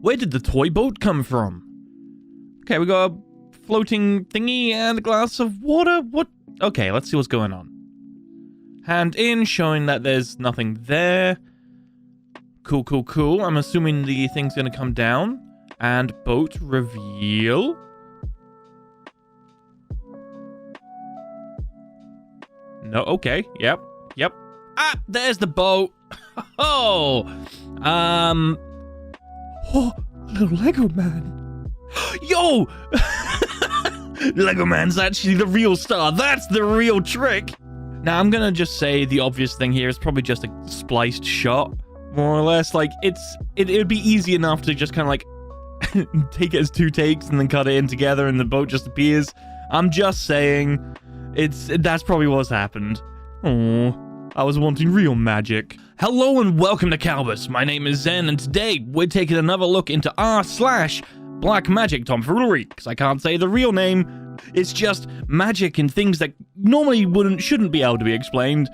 Where did the toy boat come from? Okay, we got a floating thingy and a glass of water. What? Okay, let's see what's going on. Hand in, showing that there's nothing there. Cool, cool, cool. I'm assuming the thing's gonna come down. And boat reveal. No, okay. Yep. Ah, there's the boat. Oh, little Lego man. Yo, Lego man's actually the real star. That's the real trick. Now, I'm gonna just say the obvious thing here is probably just a spliced shot, more or less. Like, it'd be easy enough to just kind of like take it as 2 takes and then cut it in together and the boat just appears. I'm just saying, that's probably what's happened. Oh, I was wanting real magic. Hello and welcome to Kalbus. My name is Zen, and today we're taking another look into r/BlackMagic tomfoolery, because I can't say the real name. It's just magic and things that normally shouldn't be able to be explained.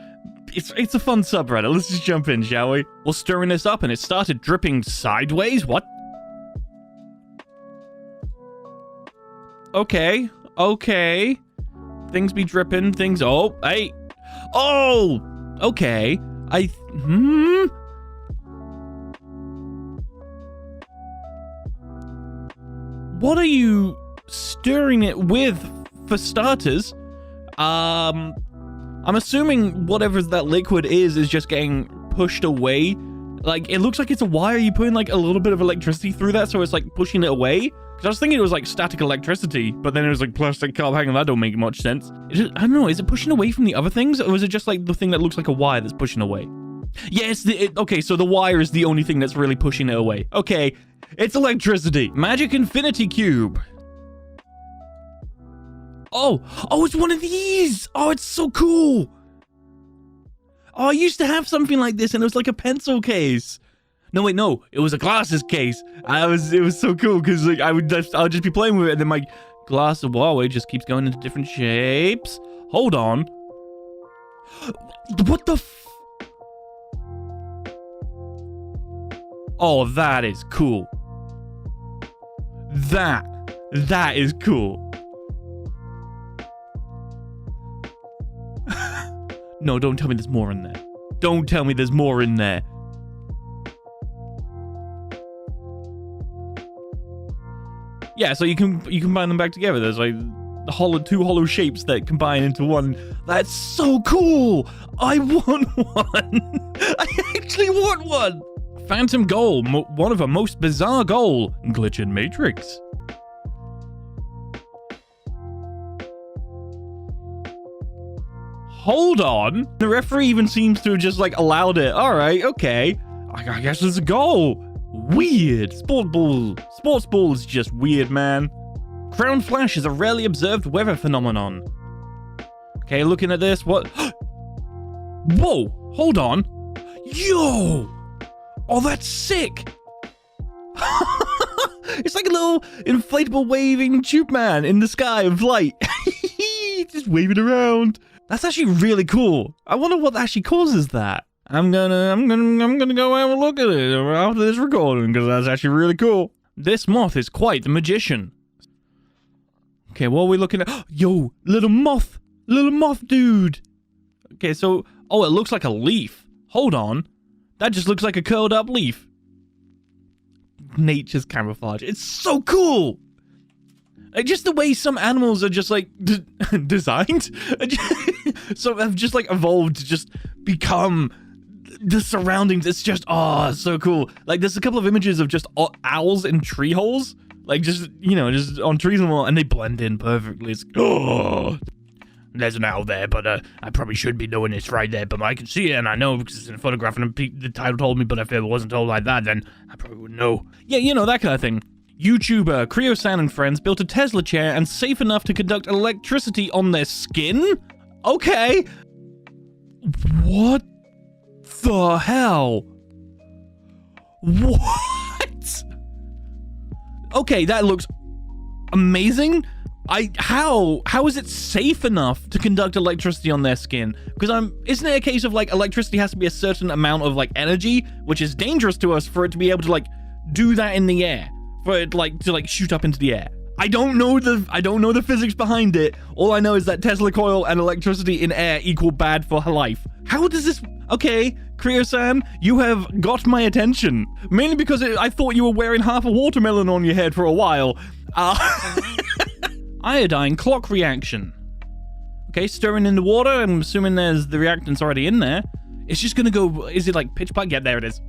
It's a fun subreddit. Let's just jump in, shall we? We're stirring this up and it started dripping sideways. What? Okay. Things be dripping, things... Oh, hey. Oh! Okay. What are you stirring it with, for starters? I'm assuming whatever that liquid is just getting pushed away. Like, it looks like it's a wire. You putting like a little bit of electricity through that, so it's like pushing it away? Because I was thinking it was like static electricity, but then it was like plastic carb. Hang on, that don't make much sense. I don't know, is it pushing away from the other things? Or is it just like the thing that looks like a wire that's pushing away? Yes, okay, so the wire is the only thing that's really pushing it away. Okay, it's electricity. Magic Infinity Cube. Oh, it's one of these. Oh, it's so cool. Oh, I used to have something like this and it was like a pencil case. No, wait, no, it was a glasses case. It was so cool because like I would just be playing with it and then my glass of water just keeps going into different shapes. Hold on. What the Oh, that is cool. That is cool. No, don't tell me there's more in there. Don't tell me there's more in there. Yeah, so you can combine them back together. There's like two hollow shapes that combine into one. That's so cool. I want one. I actually want one. Phantom Goal, one of the most bizarre goal. Glitch in Matrix. Hold on. The referee even seems to have just like allowed it. All right, okay. I guess it's a goal. Weird. Sports ball is just weird, man. Crown Flash is a rarely observed weather phenomenon. Okay, looking at this, what? Whoa, hold on. Yo! Oh, that's sick. It's like a little inflatable waving tube man in the sky of light. Just waving around. That's actually really cool. I wonder what actually causes that. I'm gonna go have a look at it after this recording because that's actually really cool. This moth is quite the magician. Okay, what are we looking at? Yo, little moth dude. Okay, so, oh, it looks like a leaf. Hold on. That just looks like a curled up leaf. Nature's camouflage. It's so cool. Like, just the way some animals are just like designed. So have just like evolved to just become the surroundings. It's just, oh, it's so cool. Like, there's a couple of images of just owls in tree holes. Like, just, you know, just on trees and all, and they blend in perfectly. It's, oh. There's an owl there, but I probably should be knowing it's right there, but I can see it, and I know because it's in a photograph, and the title told me, but if it wasn't told like that, then I probably wouldn't know. Yeah, you know, that kind of thing. YouTuber Creo-san and friends built a Tesla chair and safe enough to conduct electricity on their skin? Okay. What the hell? What? Okay, that looks amazing. How is it safe enough to conduct electricity on their skin? Because isn't it a case of like electricity has to be a certain amount of like energy, which is dangerous to us for it to be able to like do that in the air for it to shoot up into the air? I don't know the physics behind it. All I know is that Tesla coil and electricity in air equal bad for her life. How does this... Okay, Creo-san, you have got my attention. Mainly because I thought you were wearing half a watermelon on your head for a while. Iodine clock reaction. Okay, stirring in the water. I'm assuming there's the reactants already in there. It's just gonna go... Is it like pitch black? Yeah, there it is.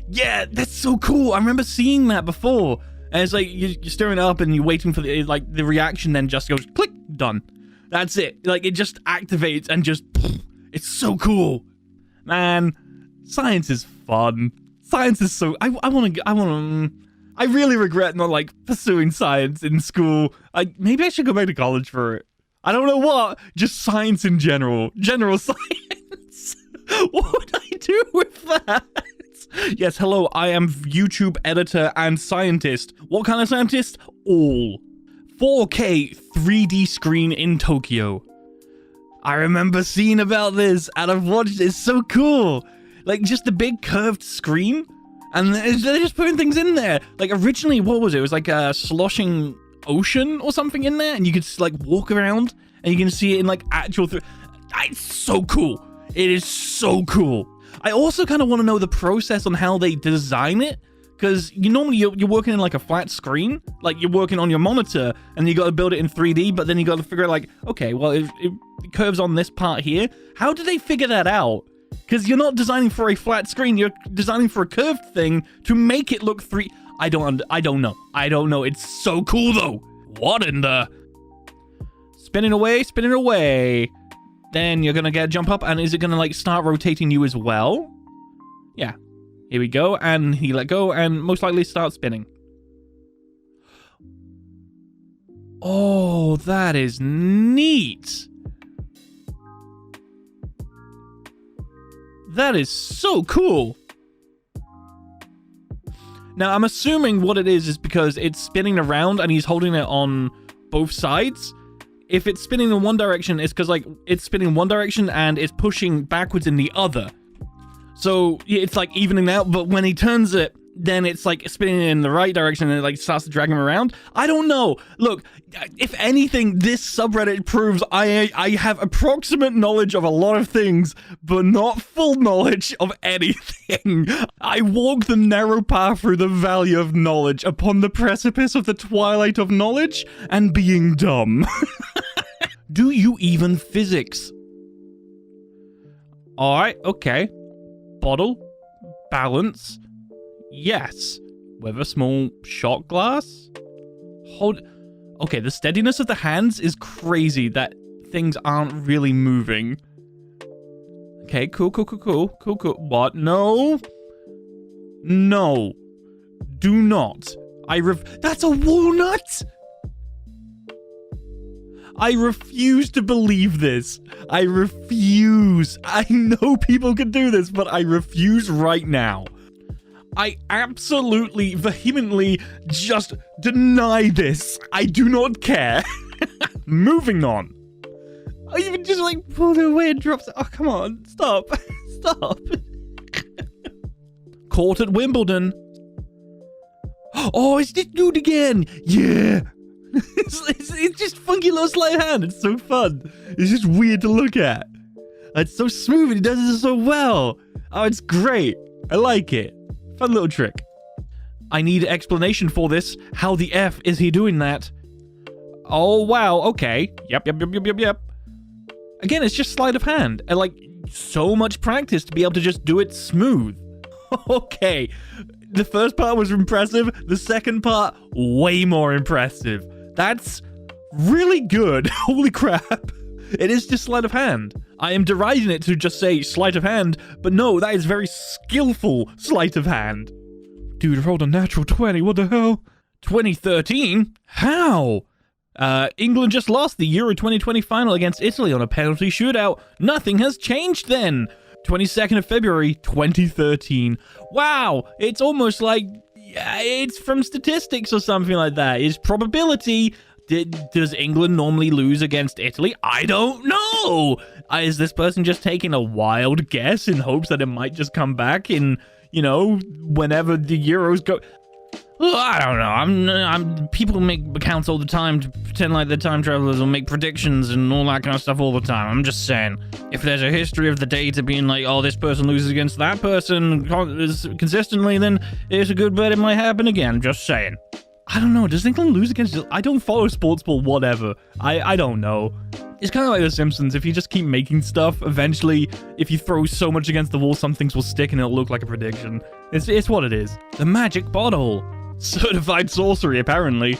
Yeah, that's so cool. I remember seeing that before. And it's like you're stirring it up and you're waiting for the reaction, then just goes click, done. That's it. Like it just activates and just... It's so cool. Man, science is fun. Science is so... I really regret not pursuing science in school. Maybe I should go back to college for it. I don't know what. Just science in general. General science. What would I do with that? Yes, hello, I am YouTube editor and scientist. What kind of scientist? All. 4K 3D screen in Tokyo. I remember seeing about this and I've watched it. It's so cool. Just the big curved screen. And they're just putting things in there. Originally, what was it? It was like a sloshing ocean or something in there. And you could walk around and you can see it in actual... It's so cool. It is so cool. I also kind of want to know the process on how they design it. Because normally you're working in a flat screen. You're working on your monitor and you got to build it in 3D. But then you got to figure out okay, well, it curves on this part here. How do they figure that out? Because you're not designing for a flat screen. You're designing for a curved thing to make it look 3D. I don't know. It's so cool, though. What in the... Spinning away. Then you're going to jump up. And is it going to, start rotating you as well? Yeah. Here we go. And he let go and most likely start spinning. Oh, that is neat. That is so cool. Now, I'm assuming what it is because it's spinning around and he's holding it on both sides. If it's spinning in one direction, it's because, it's spinning one direction and it's pushing backwards in the other. So, it's, evening out, but when he turns it, then it's, spinning in the right direction and it, starts to drag him around. I don't know. Look, if anything, this subreddit proves I have approximate knowledge of a lot of things, but not full knowledge of anything. I walk the narrow path through the valley of knowledge upon the precipice of the twilight of knowledge and being dumb. Do you even physics? Alright, okay. Bottle. Balance. Yes. With a small shot glass? Okay, the steadiness of the hands is crazy that things aren't really moving. Okay, cool. What? No. No. Do not. That's a walnut? I refuse to believe this. I refuse. I know people can do this, but I refuse right now. I absolutely, vehemently just deny this. I do not care. Moving on. I even just pulled it away and drops it. Oh, come on. Stop. Stop. Caught at Wimbledon. Oh, it's this dude again. Yeah. It's just funky little sleight of hand. It's so fun. It's just weird to look at. It's so smooth and he does it so well. Oh, it's great. I like it. Fun little trick. I need explanation for this. How the F is he doing that? Oh, wow. Okay. Yep. Again, it's just sleight of hand. And so much practice to be able to just do it smooth. Okay. The first part was impressive. The second part, way more impressive. That's really good. Holy crap. It is just sleight of hand. I am deriding it to just say sleight of hand, but no, that is very skillful sleight of hand. Dude, I rolled a natural 20. What the hell? 2013? How? England just lost the Euro 2020 final against Italy on a penalty shootout. Nothing has changed then. 22nd of February, 2013. Wow, it's almost like it's from statistics or something like that. It's probability. Does England normally lose against Italy? I don't know. Is this person just taking a wild guess in hopes that it might just come back in, whenever the Euros go? I don't know. People make accounts all the time to pretend like they're time travelers or make predictions and all that kind of stuff all the time. I'm just saying, if there's a history of the data being like, oh, this person loses against that person consistently, then it's a good bet it might happen again. Just saying. I don't know. Does England lose against... I don't follow sports ball, whatever. I don't know. It's kind of like The Simpsons. If you just keep making stuff, eventually, if you throw so much against the wall, some things will stick and it'll look like a prediction. It's what it is. The magic bottle. Certified sorcery, apparently.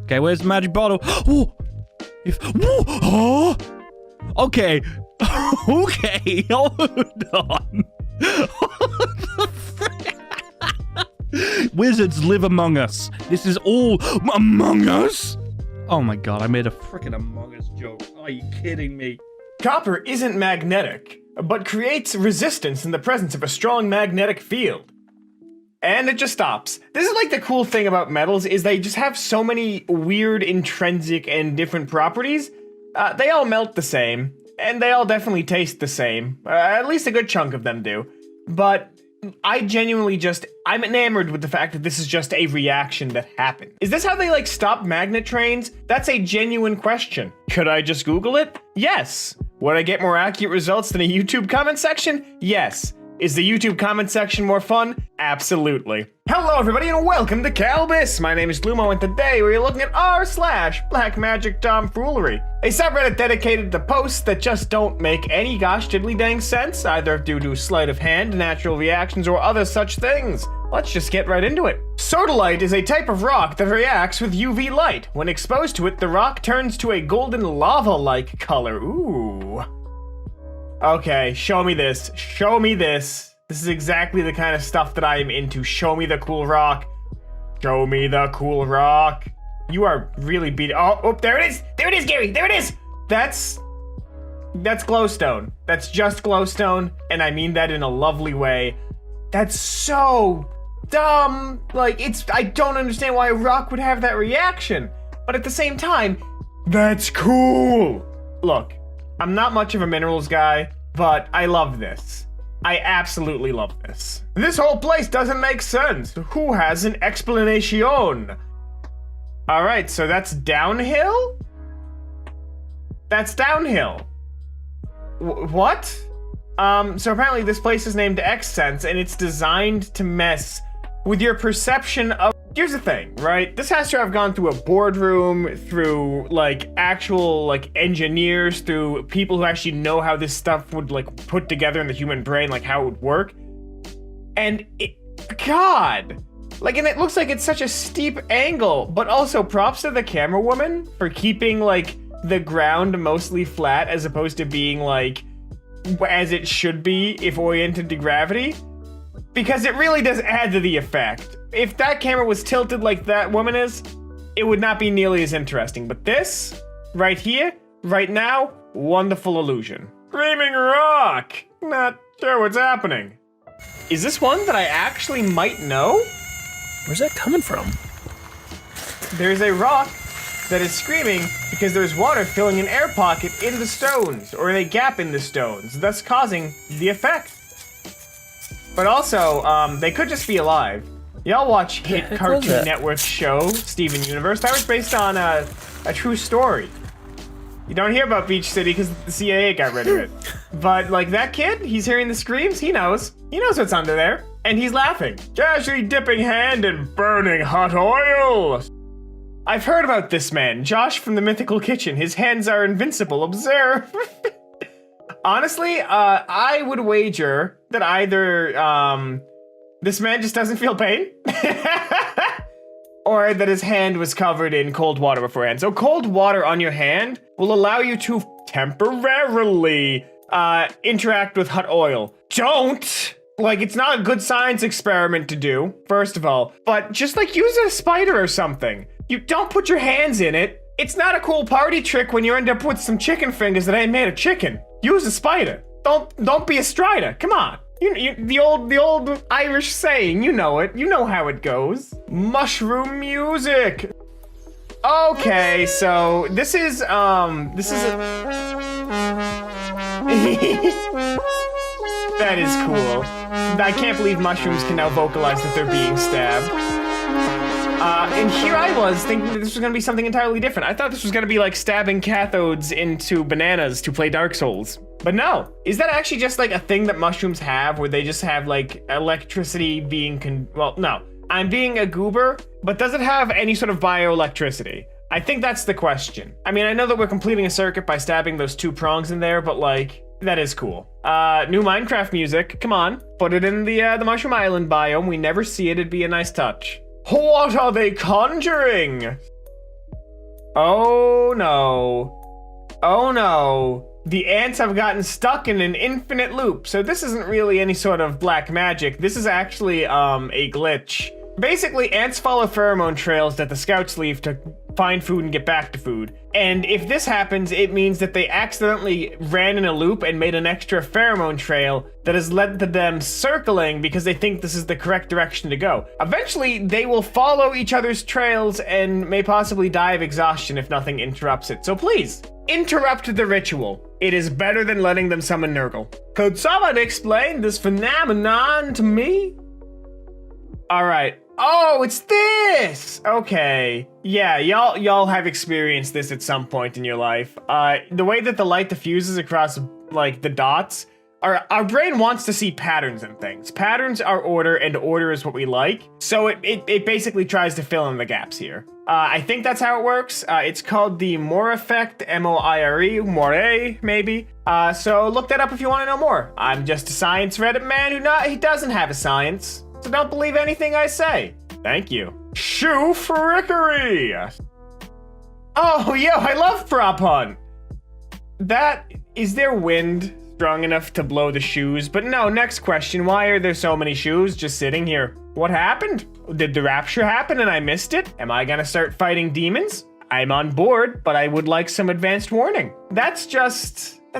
Okay, where's the magic bottle? Oh! Oh! Okay. Okay, hold on. Wizards live among us. This is all Among Us? Oh my god, I made a freaking Among Us joke. Are you kidding me? Copper isn't magnetic, but creates resistance in the presence of a strong magnetic field. And it just stops. This is like the cool thing about metals, is they just have so many weird intrinsic and different properties. They all melt the same, and they all definitely taste the same. At least a good chunk of them do. But I genuinely I'm enamored with the fact that this is just a reaction that happened. Is this how they like stop magnet trains? That's a genuine question. Could I just Google it? Yes. Would I get more accurate results than a YouTube comment section? Yes. Is the YouTube comment section more fun? Absolutely. Hello everybody and welcome to Kalbus! My name is Lumo and today we're looking at r/BlackMagicTomfoolery, a subreddit dedicated to posts that just don't make any gosh diddly dang sense, either due to sleight of hand, natural reactions, or other such things. Let's just get right into it. Sodalite is a type of rock that reacts with UV light. When exposed to it, the rock turns to a golden lava-like color. Ooh. Okay, show me this. Show me this. This is exactly the kind of stuff that I am into. Show me the cool rock. Show me the cool rock. You are really beating... Oh, there it is. There it is, Gary. There it is. That's glowstone. That's just glowstone, and I mean that in a lovely way. That's so dumb. Like, I don't understand why a rock would have that reaction. But at the same time, that's cool. Look. I'm not much of a minerals guy, but I love this. I absolutely love this. This whole place doesn't make sense. Who has an explanation? Alright, so that's downhill? That's downhill. What? So apparently this place is named X-Sense, and it's designed to mess with your perception of... Here's the thing, right? This has to have gone through a boardroom, through, like, actual, like, engineers, through people who actually know how this stuff would, like, put together in the human brain, like, how it would work. And God! Like, and it looks like it's such a steep angle, but also props to the camera woman for keeping, like, the ground mostly flat as opposed to being, like, as it should be if oriented to gravity. Because it really does add to the effect. If that camera was tilted like that woman is, it would not be nearly as interesting. But this, right here, right now, wonderful illusion. Screaming rock! Not sure what's happening. Is this one that I actually might know? Where's that coming from? There's a rock that is screaming because there's water filling an air pocket in the stones, or a gap in the stones, thus causing the effect. But also, they could just be alive. Y'all watch hit Cartoon Network show, Steven Universe. That was based on a true story. You don't hear about Beach City because the CIA got rid of it. But, like, that kid, he's hearing the screams, he knows. He knows what's under there. And he's laughing. Casually dipping hand in burning hot oil. I've heard about this man, Josh from the Mythical Kitchen. His hands are invincible, observe. Honestly, I would wager that either, this man just doesn't feel pain, or that his hand was covered in cold water beforehand. So cold water on your hand will allow you to temporarily, interact with hot oil. Don't! Like, it's not a good science experiment to do, first of all, but just, like, use a spider or something. You don't put your hands in it. It's not a cool party trick when you end up with some chicken fingers that ain't made of chicken. Use a spider. Don't be a strider. Come on. The old Irish saying, you know it. You know how it goes. Mushroom music. Okay, so this is a That is cool. I can't believe mushrooms can now vocalize that they're being stabbed. And here I was thinking that this was gonna be something entirely different. I thought this was gonna be like stabbing cathodes into bananas to play Dark Souls. But no. Is that actually just like a thing that mushrooms have where they just have like electricity being well, no. I'm being a goober, but does it have any sort of bioelectricity? I think that's the question. I mean, I know that we're completing a circuit by stabbing those 2 prongs in there, but like, that is cool. New Minecraft music, come on. Put it in the Mushroom Island biome. We never see it, it'd be a nice touch. What are they conjuring? Oh no. Oh no. The ants have gotten stuck in an infinite loop. So this isn't really any sort of black magic. This is actually a glitch. Basically, ants follow pheromone trails that the scouts leave to find food and get back to food. And if this happens, it means that they accidentally ran in a loop and made an extra pheromone trail that has led to them circling because they think this is the correct direction to go. Eventually, they will follow each other's trails and may possibly die of exhaustion if nothing interrupts it. So please, interrupt the ritual. It is better than letting them summon Nurgle. Could someone explain this phenomenon to me? All right. Oh, it's this! Okay. Yeah, y'all have experienced this at some point in your life. The way that the light diffuses across, like, the dots, our brain wants to see patterns in things. Patterns are order, and order is what we like. So it basically tries to fill in the gaps here. I think that's how it works. It's called the Moire effect, M-O-I-R-E, Moire, maybe. So look that up if you want to know more. I'm just a science Reddit man who doesn't have a science. So don't believe anything I say. Thank you. Shoe frickery! Oh, yo, I love prop hunt. Is there wind strong enough to blow the shoes? But no, next question. Why are there so many shoes just sitting here? What happened? Did the rapture happen and I missed it? Am I gonna start fighting demons? I'm on board, but I would like some advanced warning. That's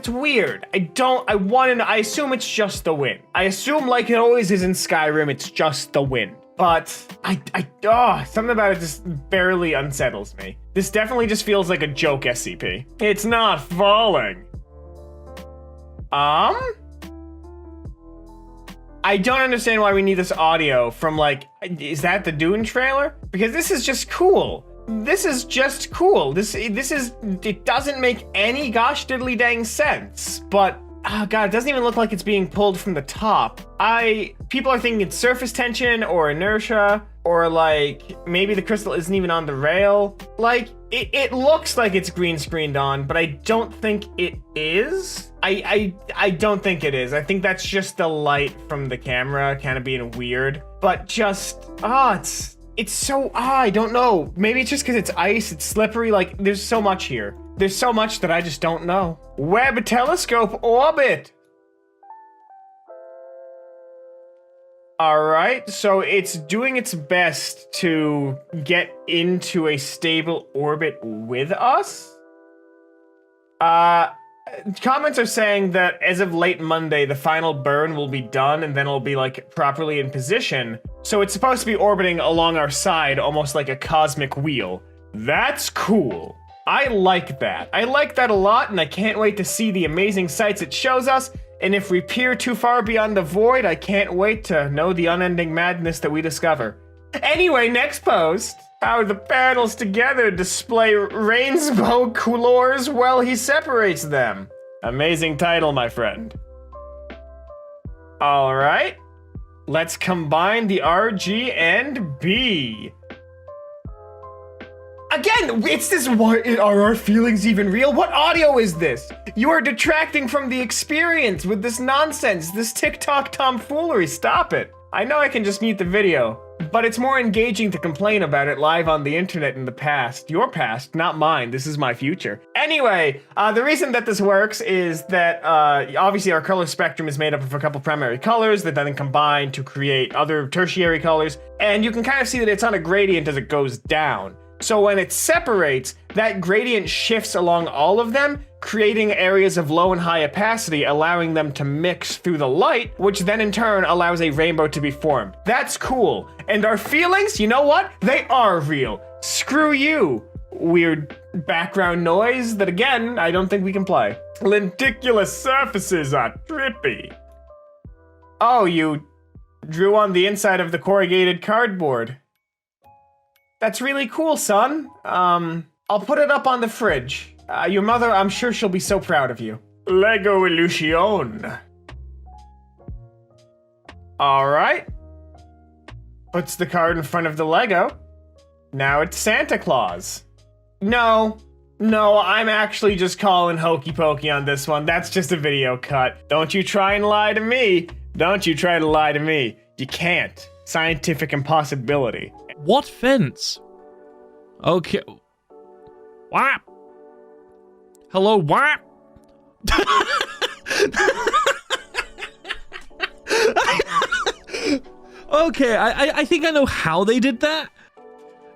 weird. I assume it's just the wind. I assume, like it always is in Skyrim, it's just the wind. But something about it just barely unsettles me. This definitely just feels like a joke SCP. It's not falling. I don't understand why we need this audio from, like, is that the Dune trailer? Because this is just cool. This is just cool. It doesn't make any gosh diddly dang sense, but oh god, it doesn't even look like it's being pulled from the top. People are thinking it's surface tension or inertia, or like maybe the crystal isn't even on the rail. Like it looks like it's green screened on, but I don't think it is. I don't think it is. I think that's just the light from the camera kind of being weird, but just it's so, I don't know. Maybe it's just because it's ice, it's slippery, like, there's so much here. There's so much that I just don't know. Webb telescope orbit! Alright, so it's doing its best to get into a stable orbit with us? Comments are saying that as of late Monday, the final burn will be done and then it'll be like properly in position. So it's supposed to be orbiting along our side, almost like a cosmic wheel. That's cool. I like that. I like that a lot, and I can't wait to see the amazing sights it shows us. And if we peer too far beyond the void, I can't wait to know the unending madness that we discover. Anyway, next post. How the panels together display rainbow colors while he separates them. Amazing title, my friend. All right, let's combine the RG and B. Again, it's this, are our feelings even real? What audio is this? You are detracting from the experience with this nonsense, this TikTok tomfoolery. Stop it. I know I can just mute the video, but it's more engaging to complain about it live on the internet in the past. Your past, not mine. This is my future. Anyway, the reason that this works is that obviously our color spectrum is made up of a couple primary colors that then combine to create other tertiary colors, and you can kind of see that it's on a gradient as it goes down. So when it separates, that gradient shifts along all of them, creating areas of low and high opacity, allowing them to mix through the light, which then in turn allows a rainbow to be formed. That's cool. And our feelings, you know what? They are real. Screw you, weird background noise that, again, I don't think we can play. Lenticular surfaces are trippy. Oh, you drew on the inside of the corrugated cardboard. That's really cool, son. I'll put it up on the fridge. Your mother, I'm sure she'll be so proud of you. Lego Illusion. All right. Puts the card in front of the Lego. Now it's Santa Claus. No, I'm actually just calling hokey pokey on this one. That's just a video cut. Don't you try and lie to me. Don't you try to lie to me. You can't. Scientific impossibility. What fence? Okay. What? Hello, what? Okay, I think I know how they did that.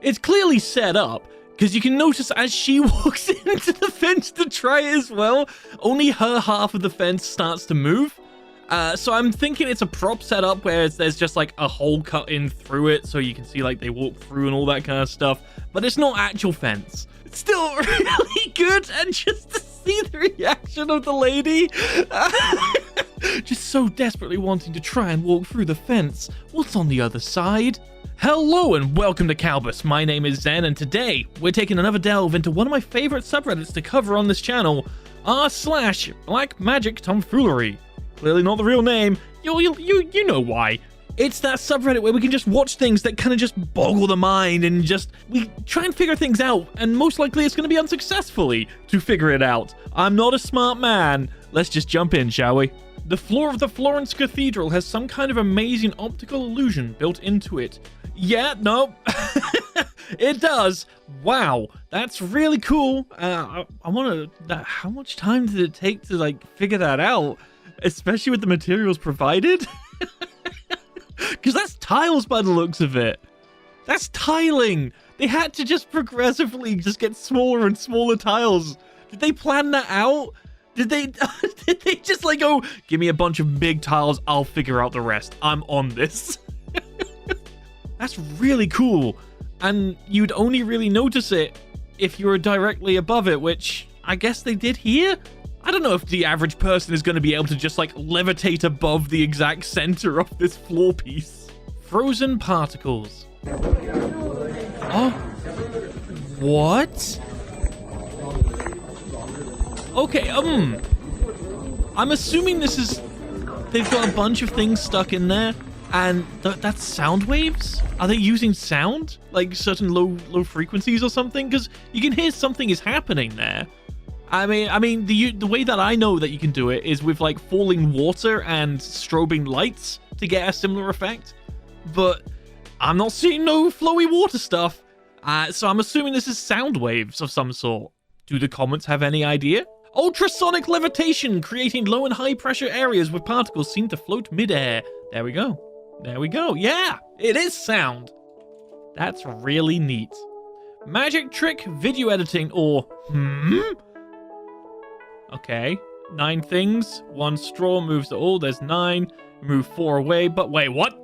It's clearly set up, because you can notice as she walks into the fence to try it as well, only her half of the fence starts to move. So I'm thinking it's a prop setup where there's just like a hole cut in through it so you can see like they walk through and all that kind of stuff. But it's not actual fence. It's still really good, and just to see the reaction of the lady. Just so desperately wanting to try and walk through the fence. What's on the other side? Hello and welcome to Kalbus. My name is Zen, and today we're taking another delve into one of my favorite subreddits to cover on this channel, r/BlackMagicTomfoolery. Clearly not the real name. You know why. It's that subreddit where we can just watch things that kind of just boggle the mind and we try and figure things out, and most likely it's going to be unsuccessfully to figure it out. I'm not a smart man. Let's just jump in, shall we? The floor of the Florence Cathedral has some kind of amazing optical illusion built into it. Yeah, no, it does. Wow, that's really cool. I want to. How much time did it take to like figure that out, especially with the materials provided? Because that's tiles by the looks of it. That's tiling. They had to just progressively just get smaller and smaller tiles. Did they plan that out? Did they just like, oh, give me a bunch of big tiles, I'll figure out the rest. I'm on this. That's really cool. And you'd only really notice it if you were directly above it, which I guess they did here. I don't know if the average person is going to be able to just like levitate above the exact center of this floor piece. Frozen particles. Oh, what? Okay, I'm assuming this is, they've got a bunch of things stuck in there, and that's sound waves? Are they using sound? Like certain low frequencies or something? Because you can hear something is happening there. I mean, the way that I know that you can do it is with like falling water and strobing lights to get a similar effect. But I'm not seeing no flowy water stuff. So I'm assuming this is sound waves of some sort. Do the comments have any idea? Ultrasonic levitation, creating low and high pressure areas where particles seem to float midair. There we go. There we go. Yeah, it is sound. That's really neat. Magic trick video editing, or Okay, 9 things. 1 straw moves to all. There's 9. Move 4 away. But wait, what?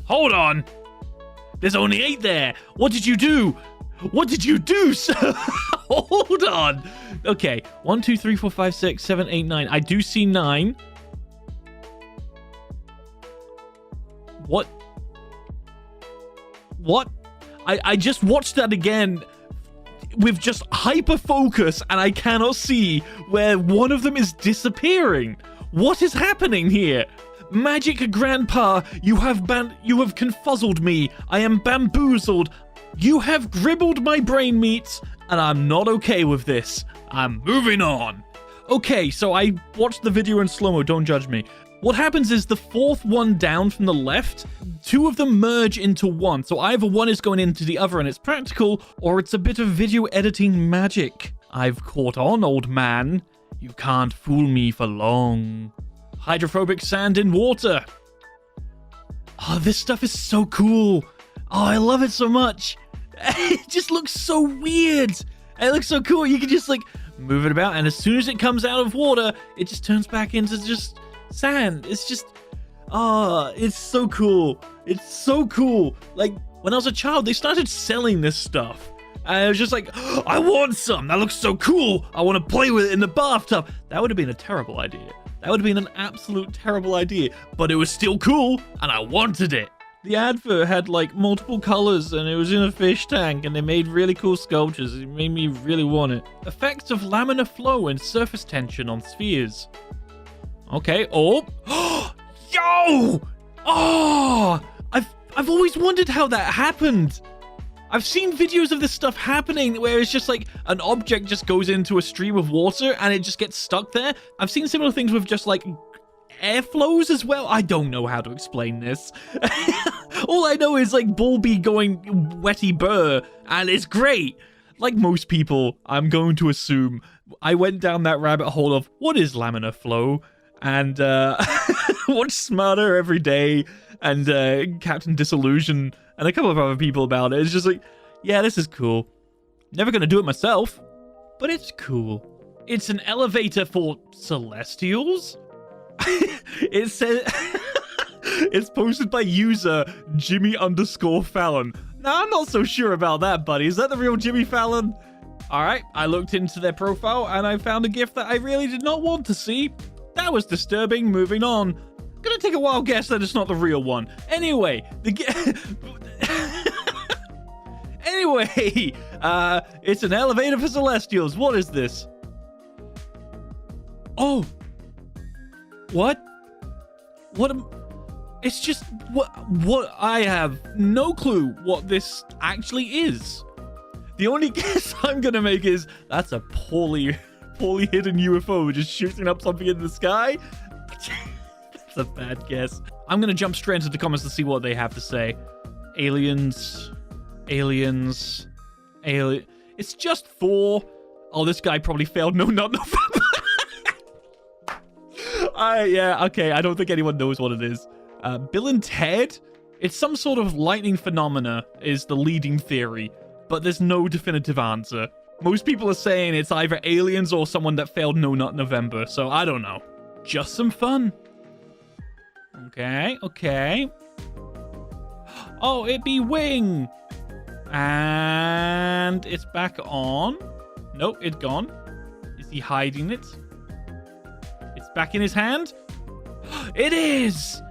Hold on. There's only 8 there. What did you do? What did you do, sir? Hold on. Okay, 1, 2, 3, 4, 5, 6, 7, 8, 9. I do see 9. What? What? I just watched that again with just hyper focus, and I cannot see where one of them is disappearing. What is happening here? Magic Grandpa, you have confuzzled me. I am bamboozled. You have gribbled my brain meats, and I'm not okay with this. I'm moving on. Okay, so I watched the video in slow-mo, don't judge me. What happens is the 4th one down from the left, 2 of them merge into 1. So either one is going into the other and it's practical, or it's a bit of video editing magic. I've caught on, old man. You can't fool me for long. Hydrophobic sand in water. Oh, this stuff is so cool. Oh, I love it so much. It just looks so weird. It looks so cool. You can just like move it about, and as soon as it comes out of water, it just turns back into just sand. It's just, oh, it's so cool. It's so cool. Like when I was a child, they started selling this stuff. And I was just like, oh, I want some. That looks so cool. I want to play with it in the bathtub. That would have been a terrible idea. That would have been an absolute terrible idea. But it was still cool, and I wanted it. The advert had like multiple colors and it was in a fish tank and they made really cool sculptures. It made me really want it. Effects of laminar flow and surface tension on spheres. Okay. Oh. Yo! Oh! I've always wondered how that happened. I've seen videos of this stuff happening where it's just like an object just goes into a stream of water and it just gets stuck there. I've seen similar things with just like airflows as well. I don't know how to explain this. All I know is like Bulby going wetty burr and it's great. Like most people, I'm going to assume I went down that rabbit hole of what is laminar flow and watch Smarter Every Day and Captain Disillusion and a couple of other people about it. It's just like, yeah, this is cool. Never gonna do it myself, but it's cool. It's an elevator for Celestials? It says it's posted by user Jimmy_Fallon. Now, I'm not so sure about that, buddy. Is that the real Jimmy Fallon? All right, I looked into their profile and I found a gift that I really did not want to see. That was disturbing. Moving on. Gonna take a wild guess that it's not the real one. Anyway, anyway, it's an elevator for Celestials. What is this? Oh. What? It's just what I have no clue what this actually is. The only guess I'm gonna make is that's a poorly hidden UFO just shooting up something in the sky. That's a bad guess. I'm gonna jump straight into the comments to see what they have to say. Aliens. It's just 4. Oh, this guy probably failed. No, not November. Yeah, okay. I don't think anyone knows what it is. Bill and Ted? It's some sort of lightning phenomena is the leading theory, but there's no definitive answer. Most people are saying it's either aliens or someone that failed No Nut November, so I don't know. Just some fun. Okay. Oh, it be Wing. And it's back on. Nope, it's gone. Is he hiding it? It's back in his hand? It is!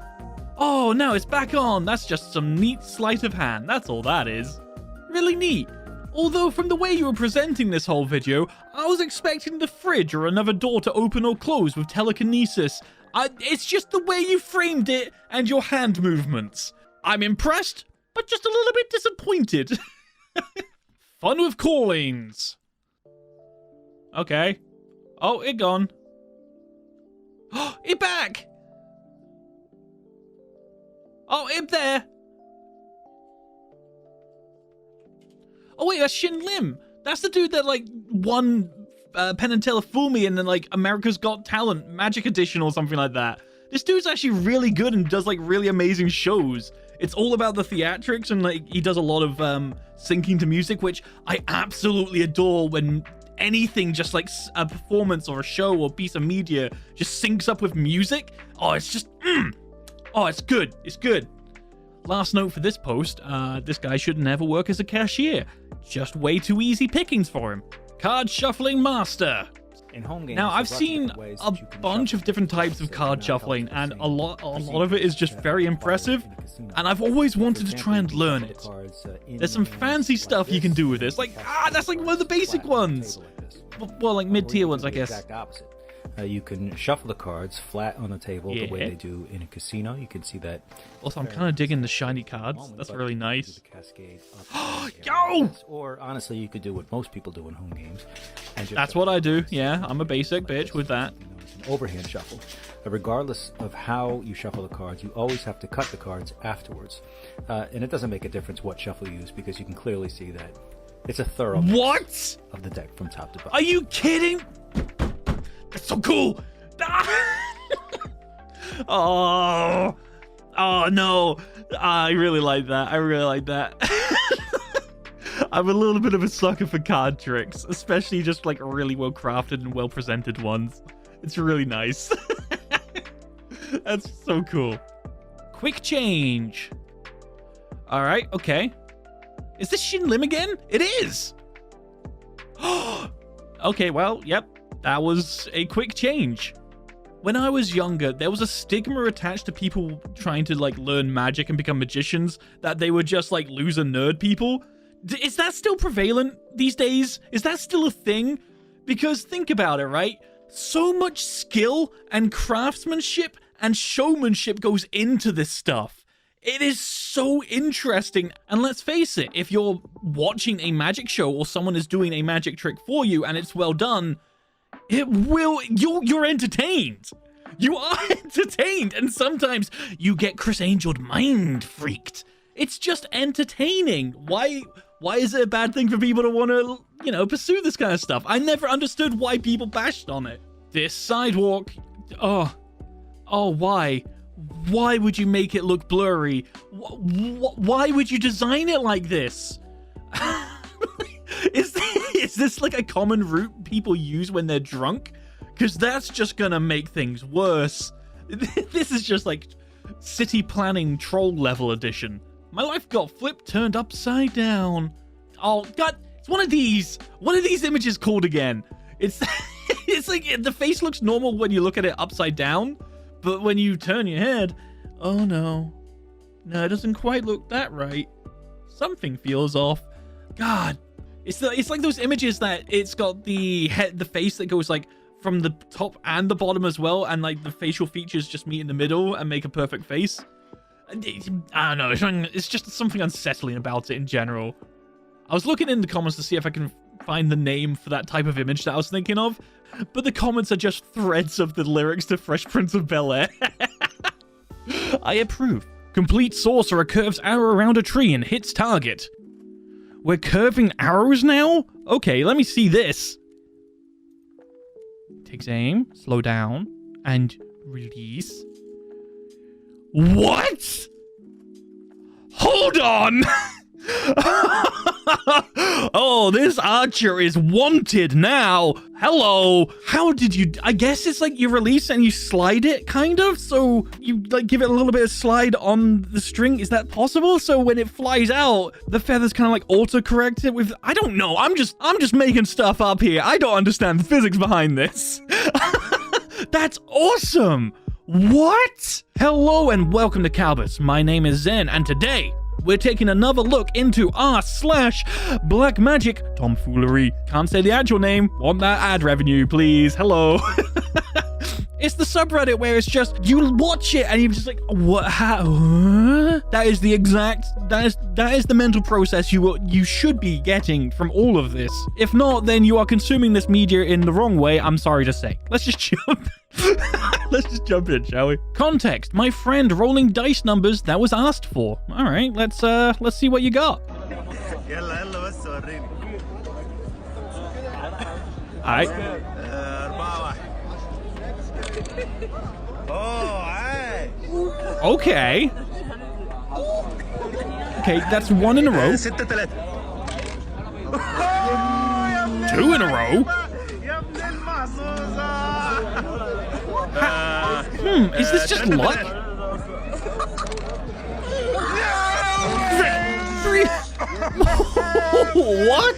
Oh, no, it's back on. That's just some neat sleight of hand. That's all that is. Really neat. Although, from the way you were presenting this whole video, I was expecting the fridge or another door to open or close with telekinesis. It's just the way you framed it and your hand movements. I'm impressed, but just a little bit disappointed. Fun with callings. Okay. Oh, it gone. It back! Oh, it there! Oh wait, that's Shin Lim! That's the dude that, like, won Penn and Teller Fool Me and then, like, America's Got Talent Magic Edition or something like that. This dude's actually really good and does, like, really amazing shows. It's all about the theatrics and, like, he does a lot of syncing to music, which I absolutely adore when anything just like a performance or a show or piece of media just syncs up with music. Oh, it's just oh, it's good. It's good. Last note for this post, this guy should never work as a cashier. Just way too easy pickings for him. Card shuffling master. In home games, now, I've seen a bunch of different types of card shuffling, and a lot of it is just very impressive, and I've always wanted to try and learn it. There's some fancy stuff you can do with this, like, that's like one of the basic ones. Well, like mid-tier ones, I guess. You can shuffle the cards flat on the table the way they do in a casino. You can see that. Also, I'm kind of digging the shiny cards. That's really nice. Yo! Or honestly, you could do what most people do in home games. And just that's what I do. Yeah, I'm a basic bitch with that. It's an overhand shuffle. Regardless of how you shuffle the cards, you always have to cut the cards afterwards. And it doesn't make a difference what shuffle you use because you can clearly see that it's a thorough mix of the deck from top to bottom. Are you kidding? That's so cool. Oh no. I really like that. I'm a little bit of a sucker for card tricks, especially just like really well crafted and well presented ones. It's really nice. That's so cool. Quick change. All right. Okay. Is this Shin Lim again? It is. Okay. Well, yep. That was a quick change. When I was younger, there was a stigma attached to people trying to like learn magic and become magicians, that they were just like loser nerd people. Is that still prevalent these days? Is that still a thing? Because think about it, right? So much skill and craftsmanship and showmanship goes into this stuff. It is so interesting. And let's face it, if you're watching a magic show or someone is doing a magic trick for you and it's well done, you're entertained. You are entertained. And sometimes you get Chris Angel mind freaked. It's just entertaining. Why is it a bad thing for people to want to, pursue this kind of stuff? I never understood why people bashed on it. This sidewalk, oh, why? Why would you make it look blurry? Why would you design it like this? Is this like a common route people use when they're drunk? Because that's just gonna make things worse. This is just like city planning troll level edition. My life got flipped, turned upside down. Oh God, it's one of these. What are these images called again? It's it's like the face looks normal when you look at it upside down, but when you turn your head, oh no, it doesn't quite look that right. Something feels off. God, it's like those images that it's got the face that goes like from the top and the bottom as well, and like the facial features just meet in the middle and make a perfect face. I don't know, it's just something unsettling about it in general. I was looking in the comments to see if I can find the name for that type of image that I was thinking of, but the comments are just threads of the lyrics to Fresh Prince of Bel-Air. I approve. Complete sorcerer curves arrow around a tree and hits target. We're curving arrows now? Okay, let me see this. Takes aim, slow down, and release. What? Hold on! Oh, this archer is wanted now. Hello. How did you... I guess it's like you release and you slide it, kind of? So you like give it a little bit of slide on the string. Is that possible? So when it flies out, the feathers kind of like auto-correct it with... I don't know. I'm just making stuff up here. I don't understand the physics behind this. That's awesome. What? Hello and welcome to Kalbus. My name is Zen, and today we're taking another look into r/BlackMagic tomfoolery. Can't say the actual name. Want that ad revenue, please. Hello. It's the subreddit where it's just, you watch it and you're just like, what? How? That is the exact, that is the mental process you should be getting from all of this. If not, then you are consuming this media in the wrong way. I'm sorry to say. Let's just jump. Let's just jump in, shall we? Context: my friend rolling dice numbers that was asked for. All right, let's see what you got. All right. Okay. Okay, that's one in a row. 2 in a row. Is this just luck? 3. What?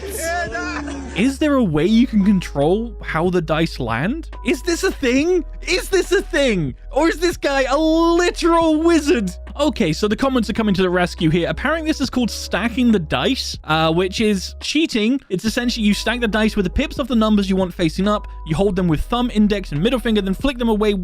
Is there a way you can control how the dice land? Is this a thing? Is this a thing? Or is this guy a literal wizard? Okay, so the comments are coming to the rescue here. Apparently this is called stacking the dice, which is cheating. It's essentially you stack the dice with the pips of the numbers you want facing up. You hold them with thumb, index, and middle finger, then flick them away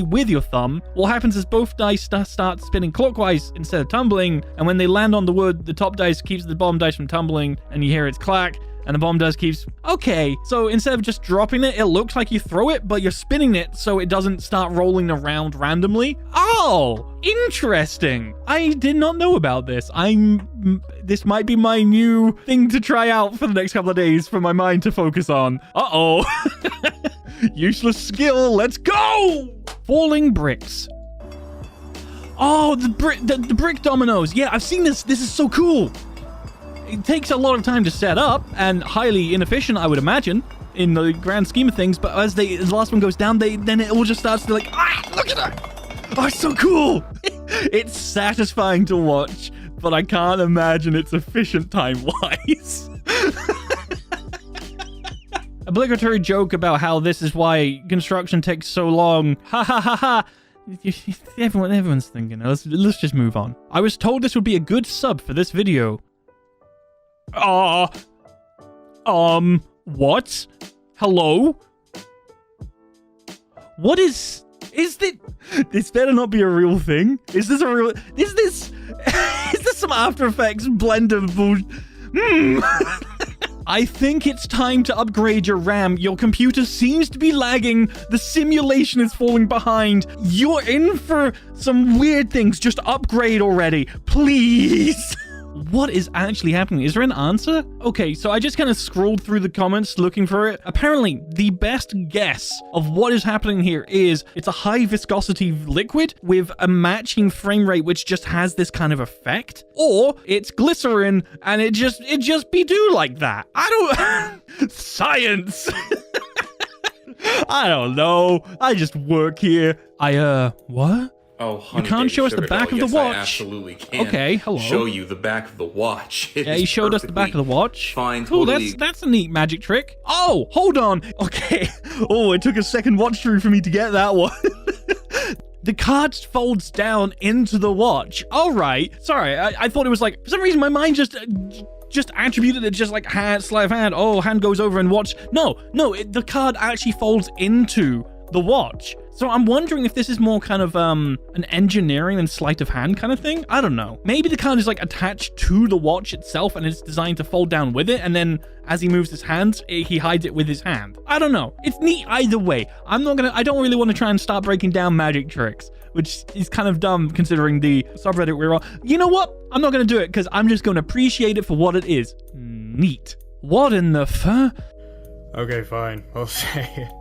with your thumb. What happens is both dice start spinning clockwise instead of tumbling, and when they land on the wood, the top dice keeps the bottom dice from tumbling, and you hear it clack. And the bomb does keeps... Okay, so instead of just dropping it, it looks like you throw it, but you're spinning it so it doesn't start rolling around randomly. Oh, interesting. I did not know about this. This might be my new thing to try out for the next couple of days for my mind to focus on. Uh-oh. Useless skill. Let's go! Falling bricks. Oh, the brick dominoes. Yeah, I've seen this. This is so cool. It takes a lot of time to set up and highly inefficient, I would imagine, in the grand scheme of things. But as the last one goes down, then it all just starts to like, look at that! Oh, it's so cool! It's satisfying to watch, but I can't imagine it's efficient time-wise. obligatory joke about how this is why construction takes so long. Ha ha ha ha. Everyone's thinking. Let's just move on. I was told this would be a good sub for this video. What? Hello? What is this better not be a real thing? Is this some After Effects blend of bullshit? I think it's time to upgrade your RAM. Your computer seems to be lagging. The simulation is falling behind. You're in for some weird things. Just upgrade already, please. What is actually happening? Is there an answer? Okay, so I just kind of scrolled through the comments looking for it. Apparently, the best guess of what is happening here is it's a high viscosity liquid with a matching frame rate which just has this kind of effect. Or it's glycerin and it just be do like that. I don't... Science! I don't know. I just work here. What? Oh, honey, you can't show us the back of the watch. I absolutely can. Okay, hello. Show you the back of the watch. Yeah, he showed us the back of the watch. Fine, cool, totally. That's a neat magic trick. Oh, hold on. Okay. Oh, it took a second watch through for me to get that one. The card folds down into the watch. All right. Sorry, I thought it was like, for some reason my mind just attributed it just like hand, sleight of hand. Oh, hand goes over and watch. No, the card actually folds into the watch. So I'm wondering if this is more kind of an engineering and sleight of hand kind of thing. I don't know. Maybe the card is like attached to the watch itself and it's designed to fold down with it. And then as he moves his hands, he hides it with his hand. I don't know. It's neat either way. I don't really want to try and start breaking down magic tricks, which is kind of dumb considering the subreddit we're on. You know what? I'm not going to do it because I'm just going to appreciate it for what it is. Neat. What in the Okay, fine. I'll say it.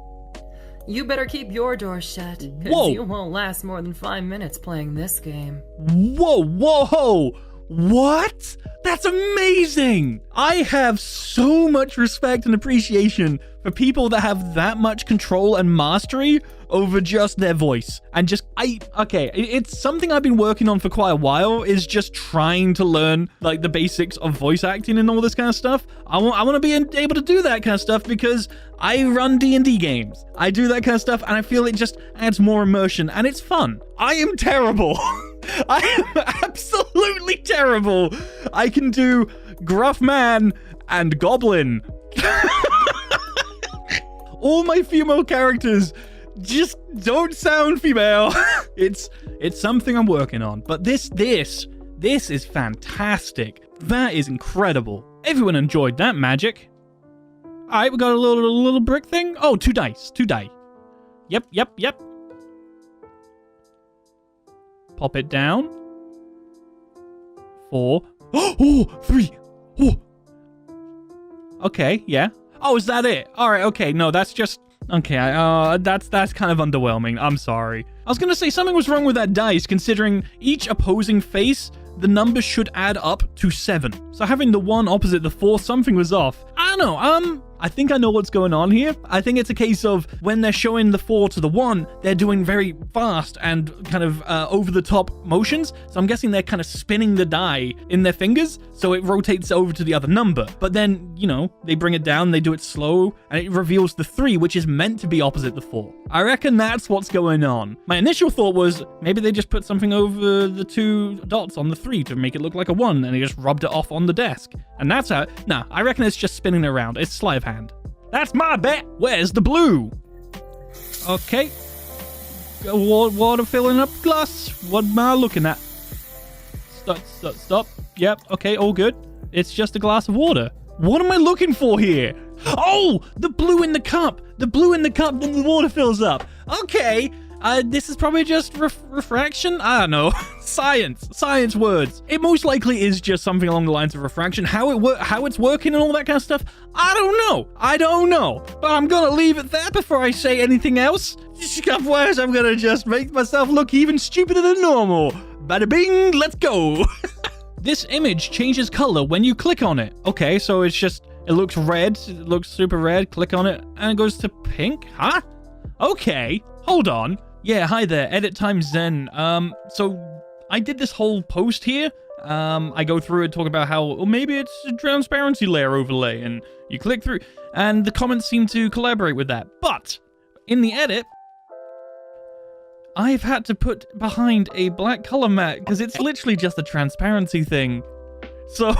You better keep your door shut, Whoa. because you won't last more than 5 minutes playing this game. Whoa! What? That's amazing! I have so much respect and appreciation for people that have that much control and mastery over just their voice. And it's something I've been working on for quite a while, is just trying to learn like the basics of voice acting and all this kind of stuff. I want to be able to do that kind of stuff because I run D&D games. I do that kind of stuff and I feel it just adds more immersion and it's fun. I am terrible. I am absolutely terrible. I can do Gruff Man and Goblin. All my female characters just don't sound female. It's something I'm working on. But this is fantastic. That is incredible. Everyone enjoyed that magic. All right, we got a little brick thing. Oh, 2 dice. Yep. Pop it down. 4. Oh, 3. Oh. Okay, yeah. Oh, is that it? All right, okay. No, that's just... Okay, that's kind of underwhelming. I'm sorry. I was gonna say something was wrong with that dice, considering each opposing face, the numbers should add up to 7. So having the 1 opposite the 4, something was off. I don't know, I think I know what's going on here. I think it's a case of when they're showing the 4 to the 1, they're doing very fast and kind of over-the-top motions. So I'm guessing they're kind of spinning the die in their fingers, so it rotates over to the other number. But then, they bring it down, they do it slow, and it reveals the 3, which is meant to be opposite the 4. I reckon that's what's going on. My initial thought was, maybe they just put something over the 2 dots on the 3 to make it look like a 1, and they just rubbed it off on the desk. And that's how... Nah, I reckon it's just spinning around. It's sleight of hand. That's my bet. Where's the blue? Okay. Water filling up glass. What am I looking at? Stop. Yep. Okay, all good. It's just a glass of water. What am I looking for here? Oh, the blue in the cup. The blue in the cup when the water fills up. Okay. This is probably just refraction? I don't know. Science words. It most likely is just something along the lines of refraction. How it's working and all that kind of stuff, I don't know. But I'm gonna leave it there before I say anything else. Otherwise, I'm gonna just make myself look even stupider than normal. Bada bing, let's go. This image changes color when you click on it. Okay, so it looks red. It looks super red. Click on it and it goes to pink. Huh? Okay, hold on. Yeah, hi there, Edit Time Zen. So I did this whole post here I go through and talk about how, well, maybe it's a transparency layer overlay, and you click through, and the comments seem to collaborate with that. But in the edit, I've had to put behind a black color matte because it's literally just a transparency thing. So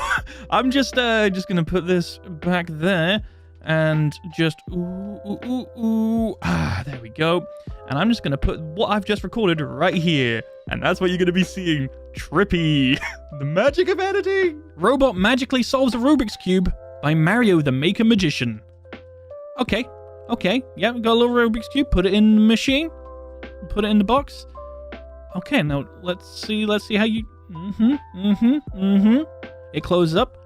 I'm just gonna put this back there and just there we go. And I'm just gonna put what I've just recorded right here, and that's what you're gonna be seeing. Trippy. The magic of editing. Robot magically solves a Rubik's Cube by Mario the Maker Magician. Okay, yeah, we got a little Rubik's Cube, put it in the machine, put it in the box. Okay, now let's see how you, It closes up.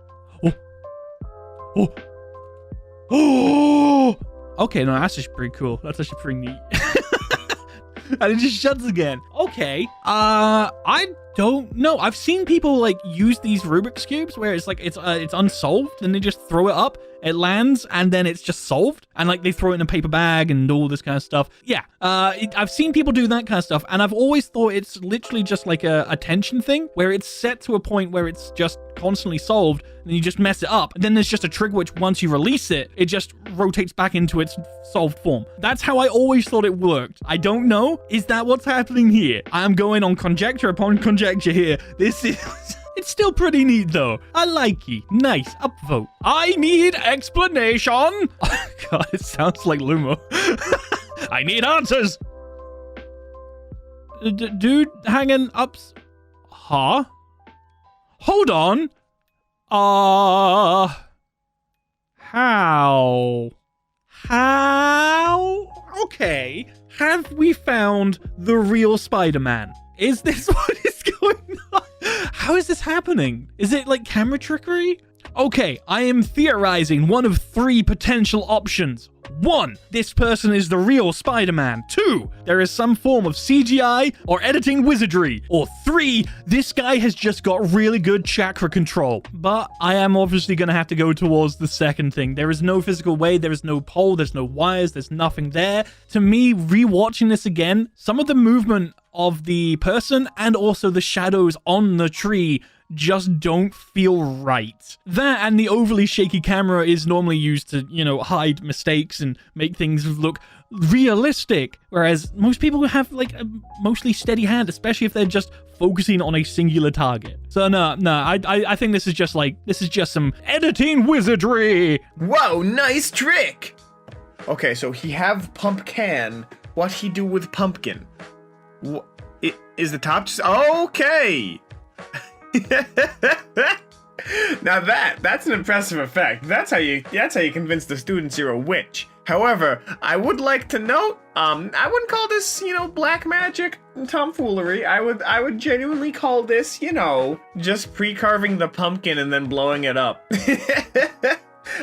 Oh! Okay, no, that's just pretty cool. That's actually pretty neat. And it just shuts again. Okay. I don't know. I've seen people like use these Rubik's Cubes where it's like it's unsolved and they just throw it up, it lands, and then it's just solved. And like they throw it in a paper bag and all this kind of stuff. Yeah. I've seen people do that kind of stuff, and I've always thought it's literally just like a attention thing where it's set to a point where it's just constantly solved, and you just mess it up. And then there's just a trigger which once you release it, it just rotates back into its solved form. That's how I always thought it worked. I don't know. Is that what's happening here? I am going on conjecture upon conjecture here. This is... It's still pretty neat though. I like it. Nice. Upvote. I need explanation. Oh, God, it sounds like Lumo. I need answers. Dude hanging up... Huh? Hold on. How? Okay. Have we found the real Spider-Man? Is this what is going on? How is this happening? Is it like camera trickery? Okay, I am theorizing one of three potential options. 1. This person is the real Spider-Man. 2. There is some form of CGI or editing wizardry. Or 3. This guy has just got really good chakra control. But I am obviously going to have to go towards the second thing. There is no physical way, there is no pole, there's no wires, there's nothing there. To me, rewatching this again, some of the movement of the person and also the shadows on the tree just don't feel right. That and the overly shaky camera is normally used to, hide mistakes and make things look realistic, whereas most people have like a mostly steady hand, especially if they're just focusing on a singular target. So no, I think this is just some editing wizardry. Whoa, nice trick! Okay, so he have pumpkin. What he do with pumpkin? Is the top just... Okay! Now that's an impressive effect. That's how you convince the students you're a witch. However, I would like to note, I wouldn't call this, black magic tomfoolery. I would genuinely call this, just pre-carving the pumpkin and then blowing it up.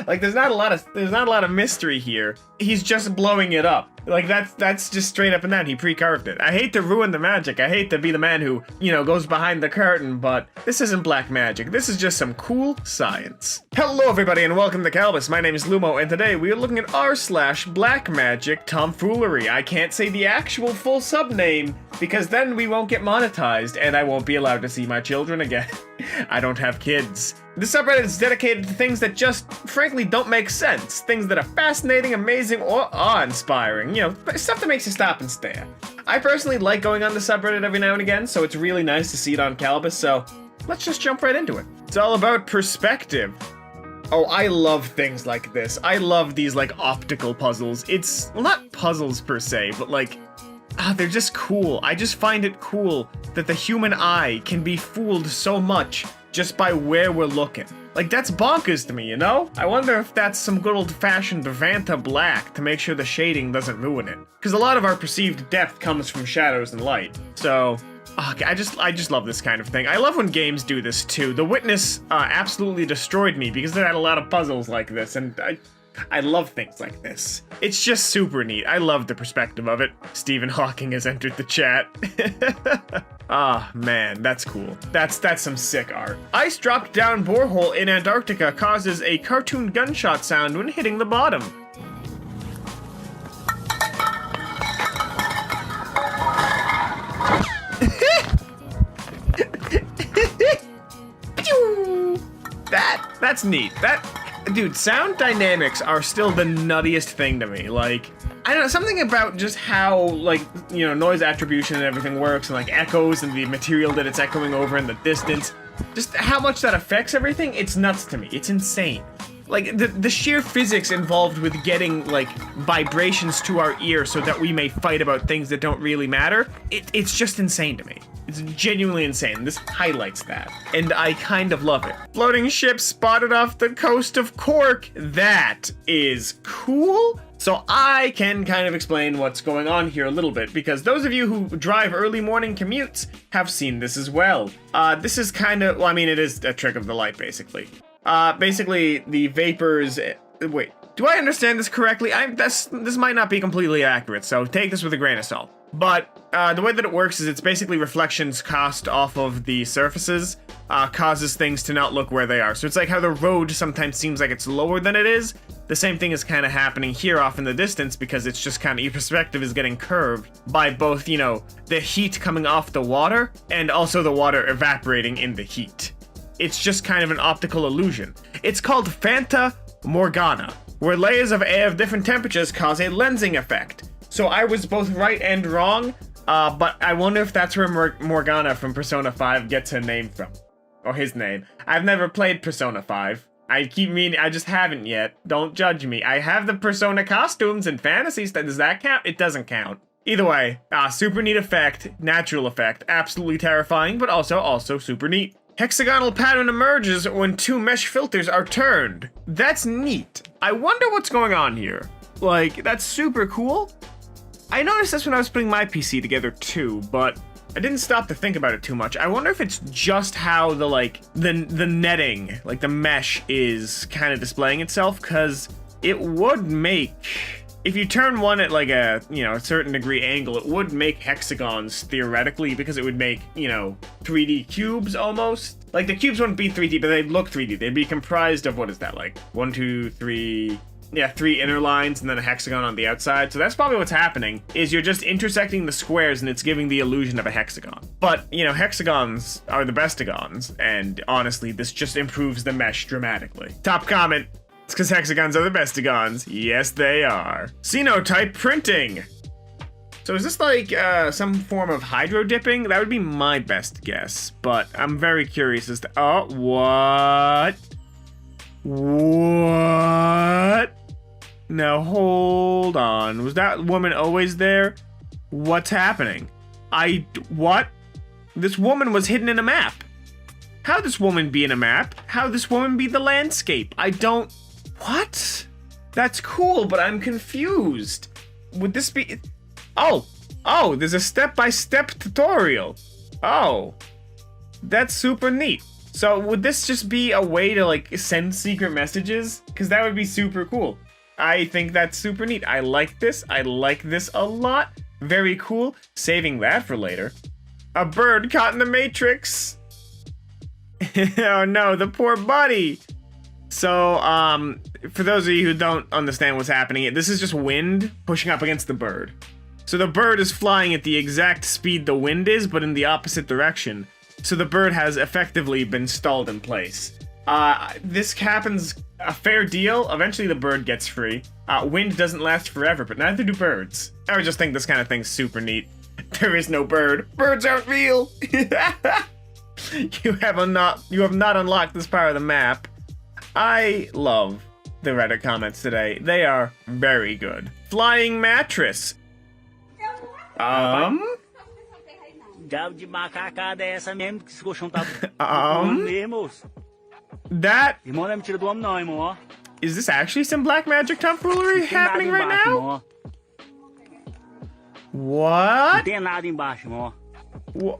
Like there's not a lot of mystery here. He's just blowing it up. Like that's just straight up and down. He pre-carved it. I hate to ruin the magic. I hate to be the man who, goes behind the curtain, but this isn't black magic. This is just some cool science. Hello everybody and welcome to Kalbus. My name is Lumo and today we are looking at r/blackmagic tomfoolery. I can't say the actual full subname because then we won't get monetized and I won't be allowed to see my children again. I don't have kids. This subreddit is dedicated to things that just, frankly, don't make sense. Things that are fascinating, amazing, or awe-inspiring. Stuff that makes you stop and stare. I personally like going on the subreddit every now and again, so it's really nice to see it on Kalbus, so let's just jump right into it. It's all about perspective. Oh, I love things like this. I love these, optical puzzles. It's, well, not puzzles per se, but, they're just cool. I just find it cool that the human eye can be fooled so much just by where we're looking. That's bonkers to me, I wonder if that's some good old-fashioned Vanta black to make sure the shading doesn't ruin it. Because a lot of our perceived depth comes from shadows and light. So, I just love this kind of thing. I love when games do this too. The Witness absolutely destroyed me because it had a lot of puzzles like this, and I love things like this. It's just super neat. I love the perspective of it. Stephen Hawking has entered the chat. Ah, man, that's cool. That's some sick art. Ice dropped down borehole in Antarctica causes a cartoon gunshot sound when hitting the bottom. That's neat. Dude, sound dynamics are still the nuttiest thing to me. Like, I don't know, something about just how, like, you know, noise attribution and everything works, and like echoes and the material that it's echoing over in the distance. Just how much that affects everything, it's nuts to me. It's insane. Like, the sheer physics involved with getting, like, vibrations to our ear so that we may fight about things that don't really matter, it's just insane to me. It's genuinely insane. This highlights that. And I kind of love it. Floating ship spotted off the coast of Cork. That is cool. So I can kind of explain what's going on here a little bit, because those of you who drive early morning commutes have seen this as well. This is kind of, well, I mean, it is a trick of the light, basically. Basically, the vapors... Wait, do I understand this correctly? This might not be completely accurate, so take this with a grain of salt. But the way that it works is it's basically reflections cast off of the surfaces causes things to not look where they are. So it's like how the road sometimes seems like it's lower than it is. The same thing is kind of happening here off in the distance, because it's just kind of, your perspective is getting curved by both, you know, the heat coming off the water and also the water evaporating in the heat. It's just kind of an optical illusion. It's called Fanta Morgana, where layers of air of different temperatures cause a lensing effect. So I was both right and wrong, but I wonder if that's where Morgana from Persona 5 gets her name from. Or his name. I've never played Persona 5. I keep meaning, I just haven't yet. Don't judge me. I have the Persona costumes and fantasies. Does that count? It doesn't count. Either way, super neat effect, natural effect, absolutely terrifying, but also super neat. Hexagonal pattern emerges when two mesh filters are turned. That's neat. I wonder what's going on here. Like, that's super cool. I noticed this when I was putting my PC together too, but I didn't stop to think about it too much. I wonder if it's just how the, like, the netting, like the mesh is kind of displaying itself, because it would make... If you turn one at like a, you know, a certain degree angle, it would make hexagons theoretically, because it would make, you know, 3D cubes almost. Like, the cubes wouldn't be 3D, but they'd look 3D. They'd be comprised of, what is that, like 1, 2, 3... Yeah, 3 inner lines and then a hexagon on the outside. So that's probably what's happening, is you're just intersecting the squares and it's giving the illusion of a hexagon. But, you know, hexagons are the bestigons, and honestly, this just improves the mesh dramatically. Top comment. It's because hexagons are the bestigons. Yes, they are. Cenotype printing. So is this like some form of hydro dipping? That would be my best guess, but I'm very curious as to... Oh, what? What? Now hold on. Was that woman always there? What's happening? What? This woman was hidden in a map. How this woman be in a map? How this woman be the landscape? I don't... What? That's cool, but I'm confused. Would this be... Oh, there's a step-by-step tutorial. Oh, that's super neat. So would this just be a way to, like, send secret messages? Because that would be super cool. I think that's super neat. I like this. I like this a lot. Very cool. Saving that for later. A bird caught in the Matrix. Oh no, the poor buddy. So, for those of you who don't understand what's happening, this is just wind pushing up against the bird. So the bird is flying at the exact speed the wind is, but in the opposite direction. So the bird has effectively been stalled in place. This happens a fair deal. Eventually the bird gets free. Wind doesn't last forever, but neither do birds. I would just think this kind of thing's super neat. There is no bird. Birds aren't real. You have not unlocked this part of the map. I love the Reddit comments today. They are very good. Flying mattress. Diabo de macacada é essa mesmo, que esse colchão tá mesmo, moço. That... Irmão, não é mentira do homem não, irmão, ó. Is this actually some black magic tomfoolery happening right now? Irmão, What? não tem nada embaixo, irmão, ó.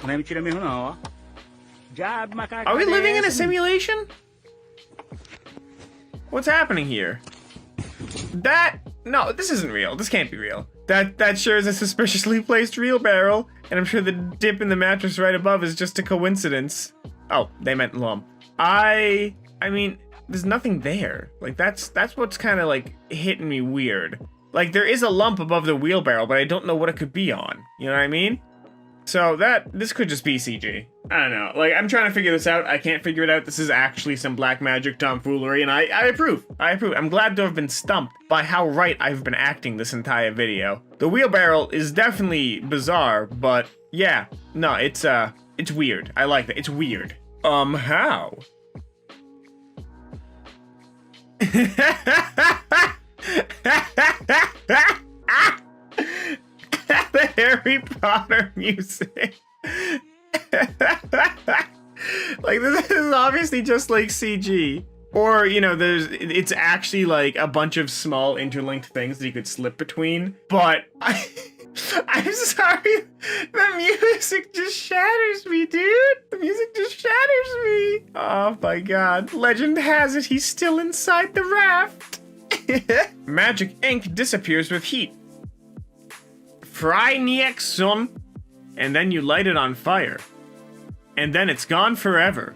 Não é mentira mesmo não, ó. Diabo de macacada. Are we living in a simulation? What's happening here? No, this isn't real. This can't be real. That sure is a suspiciously placed real barrel, and I'm sure the dip in the mattress right above is just a coincidence. Oh, they meant lump. I mean, there's nothing there. Like, that's what's kind of, like, hitting me weird. Like, there is a lump above the wheelbarrow, but I don't know what it could be on. You know what I mean? So this could just be CG. I don't know. Like, I'm trying to figure this out. I can't figure it out. This is actually some black magic tomfoolery, and I approve. I approve. I'm glad to have been stumped by how right I've been acting this entire video. The wheelbarrow is definitely bizarre, but yeah. No, it's weird. I like that. It's weird. How? The Harry Potter music. Like, this is obviously just like CG. Or, you know, it's actually like a bunch of small interlinked things that you could slip between. But I'm sorry, the music just shatters me, dude. The music just shatters me. Oh my god. Legend has it he's still inside the raft. Magic ink disappears with heat. Fry Niexun, and then you light it on fire. And then it's gone forever.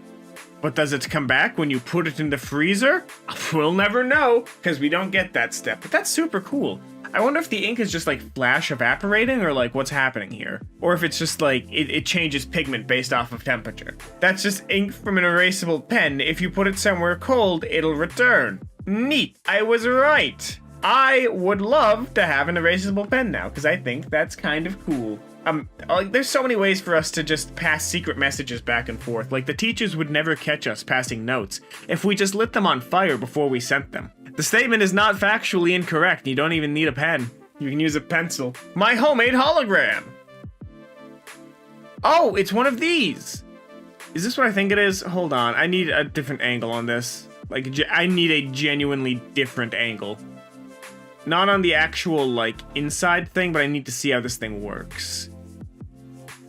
But does it come back when you put it in the freezer? We'll never know, because we don't get that step. But that's super cool. I wonder if the ink is just like flash evaporating, or like what's happening here. Or if it's just like, it changes pigment based off of temperature. That's just ink from an erasable pen. If you put it somewhere cold, it'll return. Neat, I was right. I would love to have an erasable pen now, because I think that's kind of cool. There's so many ways for us to just pass secret messages back and forth. Like, the teachers would never catch us passing notes if we just lit them on fire before we sent them. The statement is not factually incorrect. You don't even need a pen. You can use a pencil. My homemade hologram! Oh, it's one of these! Is this what I think it is? Hold on, I need a different angle on this. Like, I need a genuinely different angle. Not on the actual, like, inside thing, but I need to see how this thing works.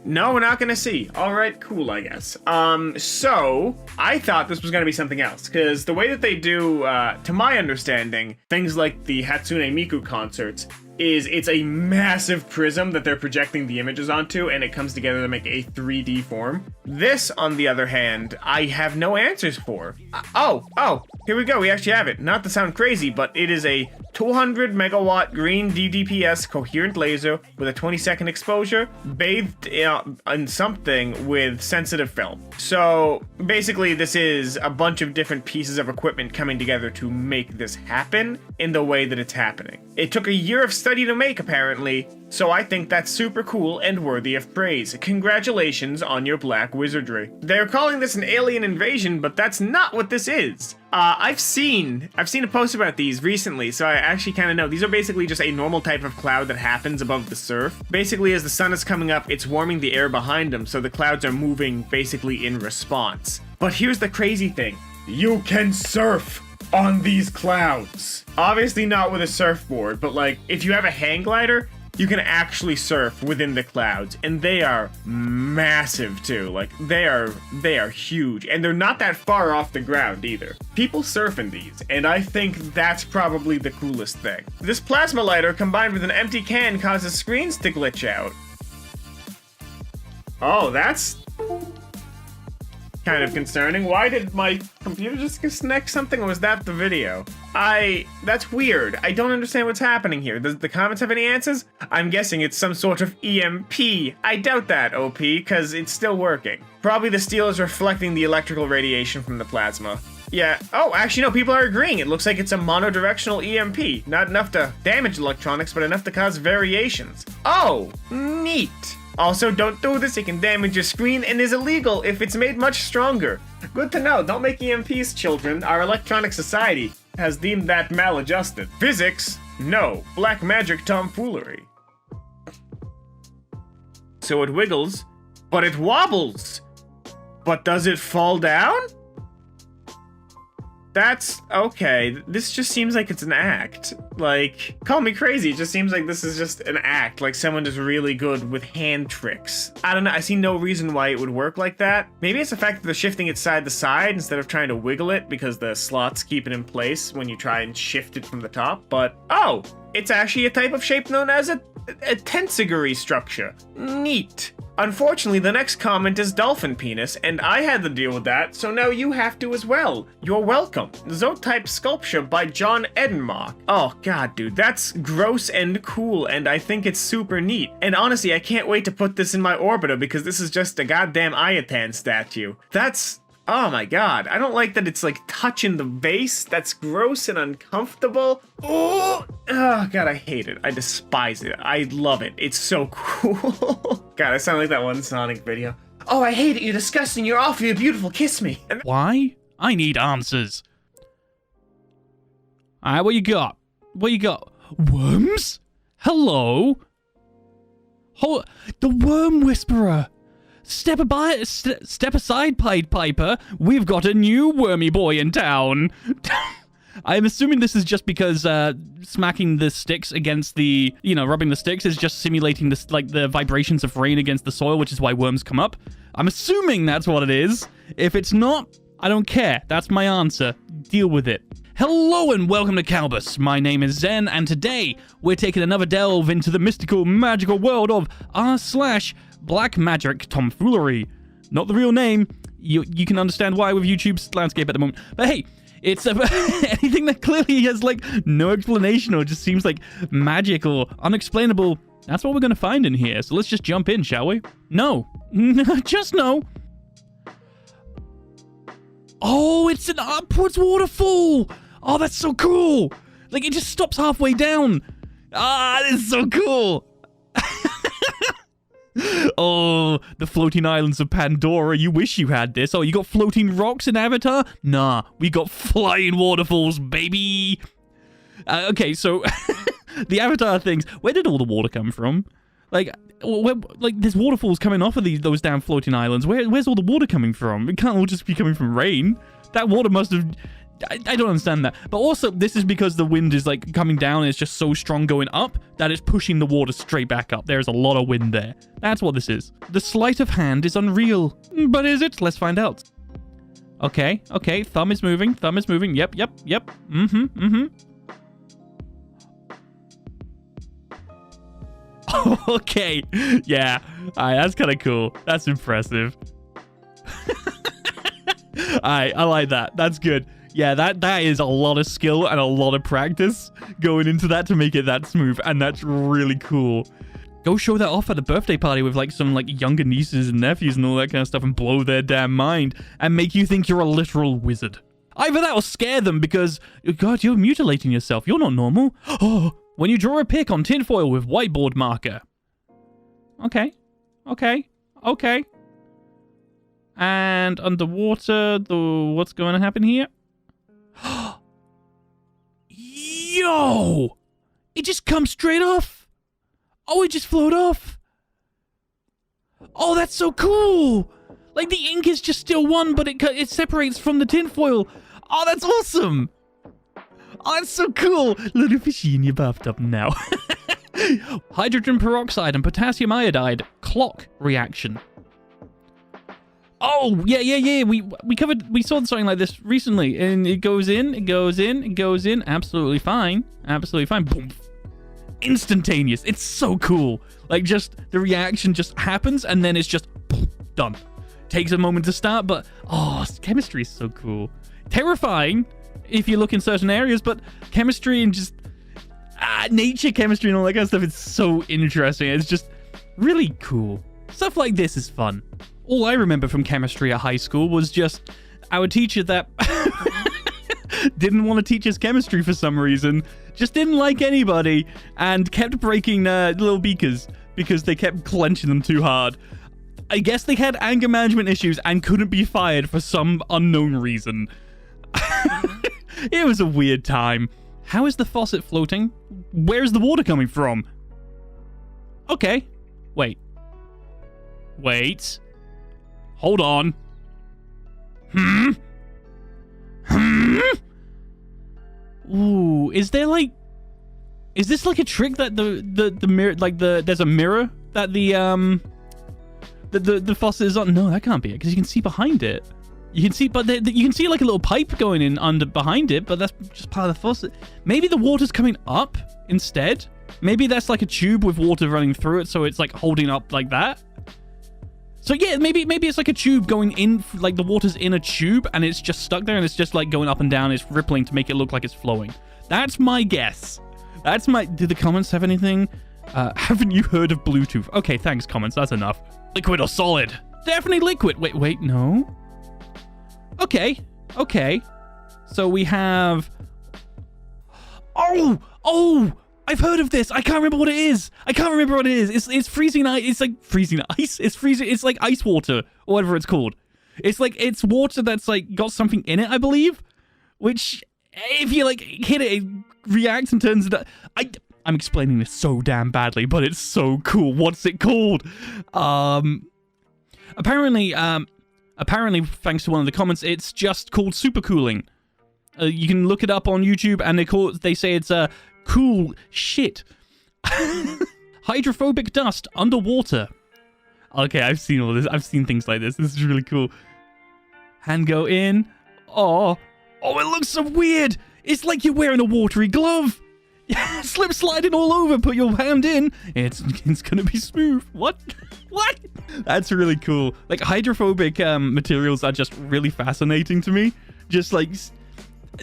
No, we're not gonna see. Alright, cool, I guess. So, I thought this was gonna be something else, because the way that they do, to my understanding, things like the Hatsune Miku concerts, is it's a massive prism that they're projecting the images onto, and it comes together to make a 3D form. This, on the other hand, I have no answers for. Oh, here we go, we actually have it. Not to sound crazy, but it is a 200 megawatt green DDPS coherent laser with a 20-second exposure, bathed in something with sensitive film. So, basically, this is a bunch of different pieces of equipment coming together to make this happen in the way that it's happening. It took a year of study to make, apparently, so I think that's super cool and worthy of praise. Congratulations on your black wizardry. They're calling this an alien invasion, but that's not what this is. I've seen a post about these recently, so I actually kind of know. These are basically just a normal type of cloud that happens above the surf. Basically, as the sun is coming up, it's warming the air behind them, so the clouds are moving basically in response. But here's the crazy thing. You can surf on these clouds. Obviously not with a surfboard, but like, if you have a hang glider, you can actually surf within the clouds, and they are massive too. Like, they are huge, and they're not that far off the ground either. People surf in these, and I think that's probably the coolest thing. This plasma lighter combined with an empty can causes screens to glitch out. Oh, that's kind of concerning. Why did my computer just disconnect something, or was that the video? That's weird. I don't understand what's happening here. Does the comments have any answers? I'm guessing it's some sort of EMP. I doubt that, OP, because it's still working. Probably the steel is reflecting the electrical radiation from the plasma. Yeah. Oh, actually, no, people are agreeing. It looks like it's a monodirectional EMP. Not enough to damage electronics, but enough to cause variations. Oh, neat. Also, don't do this, it can damage your screen and is illegal if it's made much stronger. Good to know, don't make EMPs, children. Our electronic society has deemed that maladjusted. Physics? No. Black magic tomfoolery. So it wiggles, but it wobbles. But does it fall down? That's okay. This just seems like it's an act. Like, call me crazy. It just seems like this is just an act. Like someone is really good with hand tricks. I don't know. I see no reason why it would work like that. Maybe it's the fact that they're shifting it side to side instead of trying to wiggle it because the slots keep it in place when you try and shift it from the top. But, oh, it's actually a type of shape known as a tenseguri structure. Neat. Unfortunately, the next comment is dolphin penis, and I had to deal with that, so now you have to as well. You're welcome. Zotype sculpture by John Edenmark. Oh god, dude, that's gross and cool, and I think it's super neat. And honestly, I can't wait to put this in my orbiter because this is just a goddamn Ayatan statue. That's... oh my god, I don't like that it's like touching the base. That's gross and uncomfortable. Oh god, I hate it. I despise it. I love it. It's so cool. God, I sound like that one Sonic video. Oh, I hate it. You're disgusting. You're awful. You're beautiful. Kiss me. Why? I need answers. Alright, what you got? What you got? Worms? Hello? The Worm Whisperer. Step aside, Pied Piper. We've got a new wormy boy in town. I'm assuming this is just because smacking the sticks against the, rubbing the sticks is just simulating this, like the vibrations of rain against the soil, which is why worms come up. I'm assuming that's what it is. If it's not, I don't care. That's my answer. Deal with it. Hello and welcome to Kalbus. My name is Zen, and today we're taking another delve into the mystical, magical world of r/BlackMagic tomfoolery. Not the real name. You can understand why with YouTube's landscape at the moment. But hey, it's anything that clearly has like no explanation or just seems like magic or unexplainable. That's what we're going to find in here. So let's just jump in, shall we? No. Just no. Oh, it's an upwards waterfall. Oh, that's so cool. Like, it just stops halfway down. Ah, this is so cool. Oh, the floating islands of Pandora. You wish you had this. Oh, you got floating rocks in Avatar? Nah, we got flying waterfalls, baby. Okay, so the Avatar things. Where did all the water come from? Like there's waterfalls coming off of those damn floating islands. Where's all the water coming from? It can't all just be coming from rain. That water must have... I don't understand that. But also, this is because the wind is like coming down and it's just so strong going up that it's pushing the water straight back up. There's a lot of wind there. That's what this is. The sleight of hand is unreal. But is it? Let's find out. Okay. Thumb is moving. Yep. Okay. Yeah. Alright, that's kind of cool. That's impressive. Alright, I like that. That's good. Yeah, that is a lot of skill and a lot of practice going into that to make it that smooth, and that's really cool. Go show that off at a birthday party with like some like younger nieces and nephews and all that kind of stuff and blow their damn mind and make you think you're a literal wizard. Either that or scare them because, God, you're mutilating yourself. You're not normal. Oh, when you draw a pic on tinfoil with whiteboard marker. Okay. And underwater, what's going to happen here? Yo! It just comes straight off. Oh, it just flowed off. Oh, that's so cool. Like the ink is just still one, but it separates from the tinfoil. Oh, that's awesome. Oh, that's so cool. Little fishy in your bathtub now. Hydrogen peroxide and potassium iodide clock reaction. Oh, yeah. We saw something like this recently, and it goes in. Absolutely fine. Boom. Instantaneous. It's so cool. Like, just the reaction just happens, and then it's just done. Takes a moment to start, but chemistry is so cool. Terrifying if you look in certain areas, but chemistry and just nature chemistry and all that kind of stuff, it's so interesting. It's just really cool. Stuff like this is fun. All I remember from chemistry at high school was just our teacher that didn't want to teach us chemistry for some reason, just didn't like anybody, and kept breaking little beakers because they kept clenching them too hard. I guess they had anger management issues and couldn't be fired for some unknown reason. It was a weird time. How is the faucet floating? Where's the water coming from? Okay. Wait. Hold on. Ooh, is this like a trick that the mirror, like there's a mirror that the faucet is on? No, that can't be it, because you can see behind it. You can see, but you can see like a little pipe going in behind it, but that's just part of the faucet. Maybe the water's coming up instead. Maybe that's like a tube with water running through it, so it's like holding up like that. So yeah, maybe it's like a tube going in, like the water's in a tube and it's just stuck there and it's just like going up and down. It's rippling to make it look like it's flowing. That's my guess. Did the comments have anything? Haven't you heard of Bluetooth? Okay, thanks, comments. That's enough. Liquid or solid? Definitely liquid. Wait, no. Okay. So we have... Oh! I've heard of this. I can't remember what it is. It's freezing ice. It's like freezing ice. It's like ice water or whatever it's called. It's water that's like got something in it, I believe. Which, if you like hit it reacts and turns it... I'm explaining this so damn badly, but it's so cool. What's it called? Apparently, thanks to one of the comments, it's just called supercooling. You can look it up on YouTube, and they say it's cool shit. Hydrophobic dust underwater. Okay, I've seen all this. I've seen things like this. This is really cool. Hand go in. Oh, it looks so weird. It's like you're wearing a watery glove. Slip sliding all over. Put your hand in. It's gonna be smooth. What? That's really cool. Like hydrophobic materials are just really fascinating to me. Just like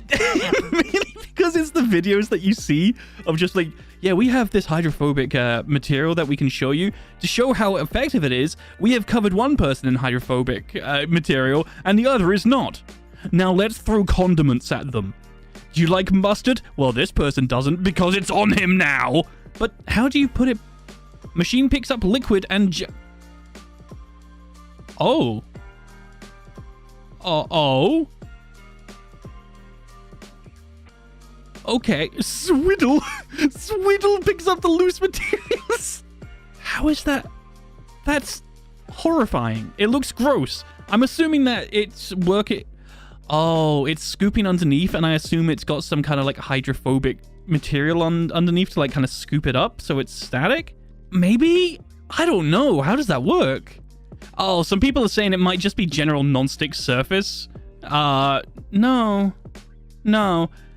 because it's the videos that you see of just like, yeah, we have this hydrophobic material that we can show you to show how effective it is. We have covered one person in hydrophobic material and the other is not. Now let's throw condiments at them. Do you like mustard? Well, this person doesn't because it's on him now. But how do you put it? Machine picks up liquid and oh. Okay, Swiddle picks up the loose materials. How is that? That's horrifying. It looks gross. I'm assuming that it's working. Oh, it's scooping underneath, and I assume it's got some kind of like hydrophobic material underneath to like kind of scoop it up so it's static? Maybe? I don't know. How does that work? Oh, some people are saying it might just be general non-stick surface. No.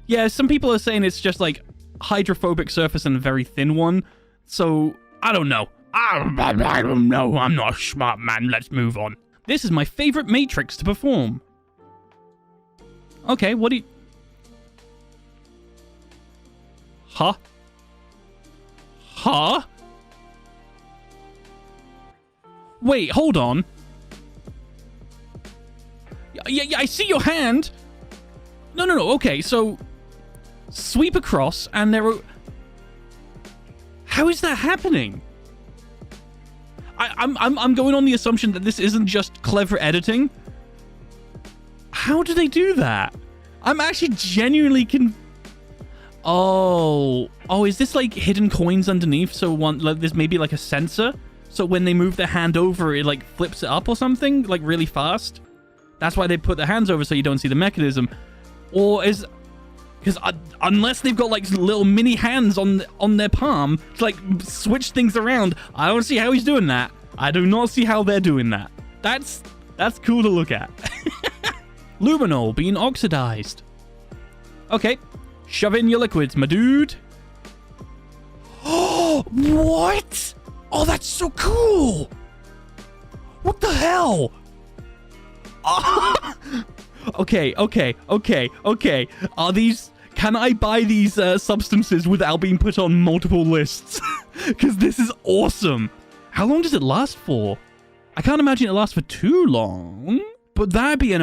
Yeah, some people are saying it's just like hydrophobic surface and a very thin one. So, I don't know. I don't know. I'm not a smart man. Let's move on. This is my favorite matrix to perform. Okay, what do you... Huh? Wait, hold on. Yeah, I see your hand. No. Okay, so sweep across, and there are... How is that happening? I'm going on the assumption that this isn't just clever editing. How do they do that? I'm actually genuinely Oh, is this like hidden coins underneath? So there's maybe like a sensor. So when they move their hand over, it like flips it up or something, like really fast. That's why they put their hands over so you don't see the mechanism. Or because unless they've got like little mini hands on their palm to like switch things around, I don't see how he's doing that. I do not see how they're doing that. That's cool to look at. Luminol being oxidized. Okay, shove in your liquids, my dude. Oh, what? Oh, that's so cool. What the hell? Oh. Okay. Can I buy these substances without being put on multiple lists? Because this is awesome. How long does it last for? I can't imagine it lasts for too long. But that'd be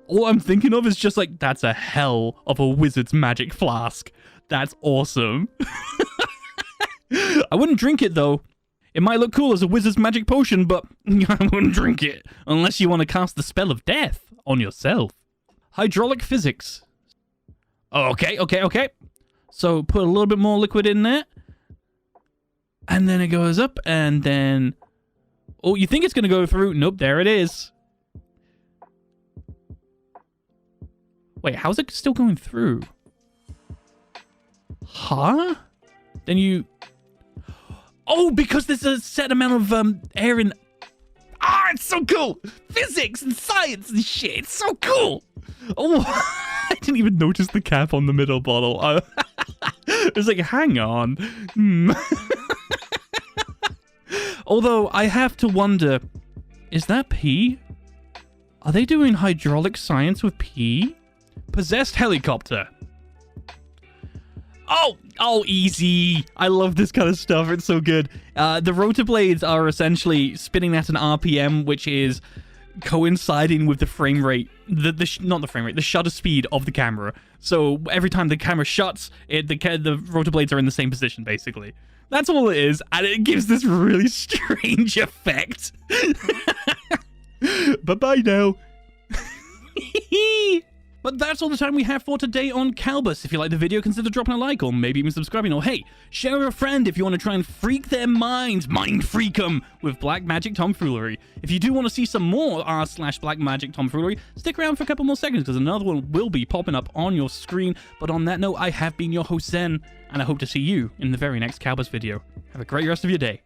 all I'm thinking of is just like, that's a hell of a wizard's magic flask. That's awesome. I wouldn't drink it though. It might look cool as a wizard's magic potion, but I wouldn't drink it unless you want to cast the spell of death on yourself. Hydraulic physics. Okay. So put a little bit more liquid in there. And then it goes up and then... Oh, you think it's going to go through? Nope, there it is. Wait, how's it still going through? Huh? Then you... Oh, because there's a set amount of air in... Ah, it's so cool! Physics and science and shit, it's so cool! Oh, I didn't even notice the cap on the middle bottle. It was like, hang on. Although, I have to wonder... Is that pee? Are they doing hydraulic science with pee? Possessed helicopter. Oh, easy. I love this kind of stuff. It's so good. The rotor blades are essentially spinning at an RPM, which is coinciding with the frame rate. Not the frame rate, the shutter speed of the camera. So every time the camera shuts, the rotor blades are in the same position, basically. That's all it is, and it gives this really strange effect. Bye-bye now. But that's all the time we have for today on Kalbus. If you like the video, consider dropping a like or maybe even subscribing. Or hey, share with a friend if you want to try and freak their minds, mind freak them with Black Magic tomfoolery. If you do want to see some more r/Black Magic tomfoolery, stick around for a couple more seconds because another one will be popping up on your screen. But on that note, I have been your host Zen, and I hope to see you in the very next Kalbus video. Have a great rest of your day.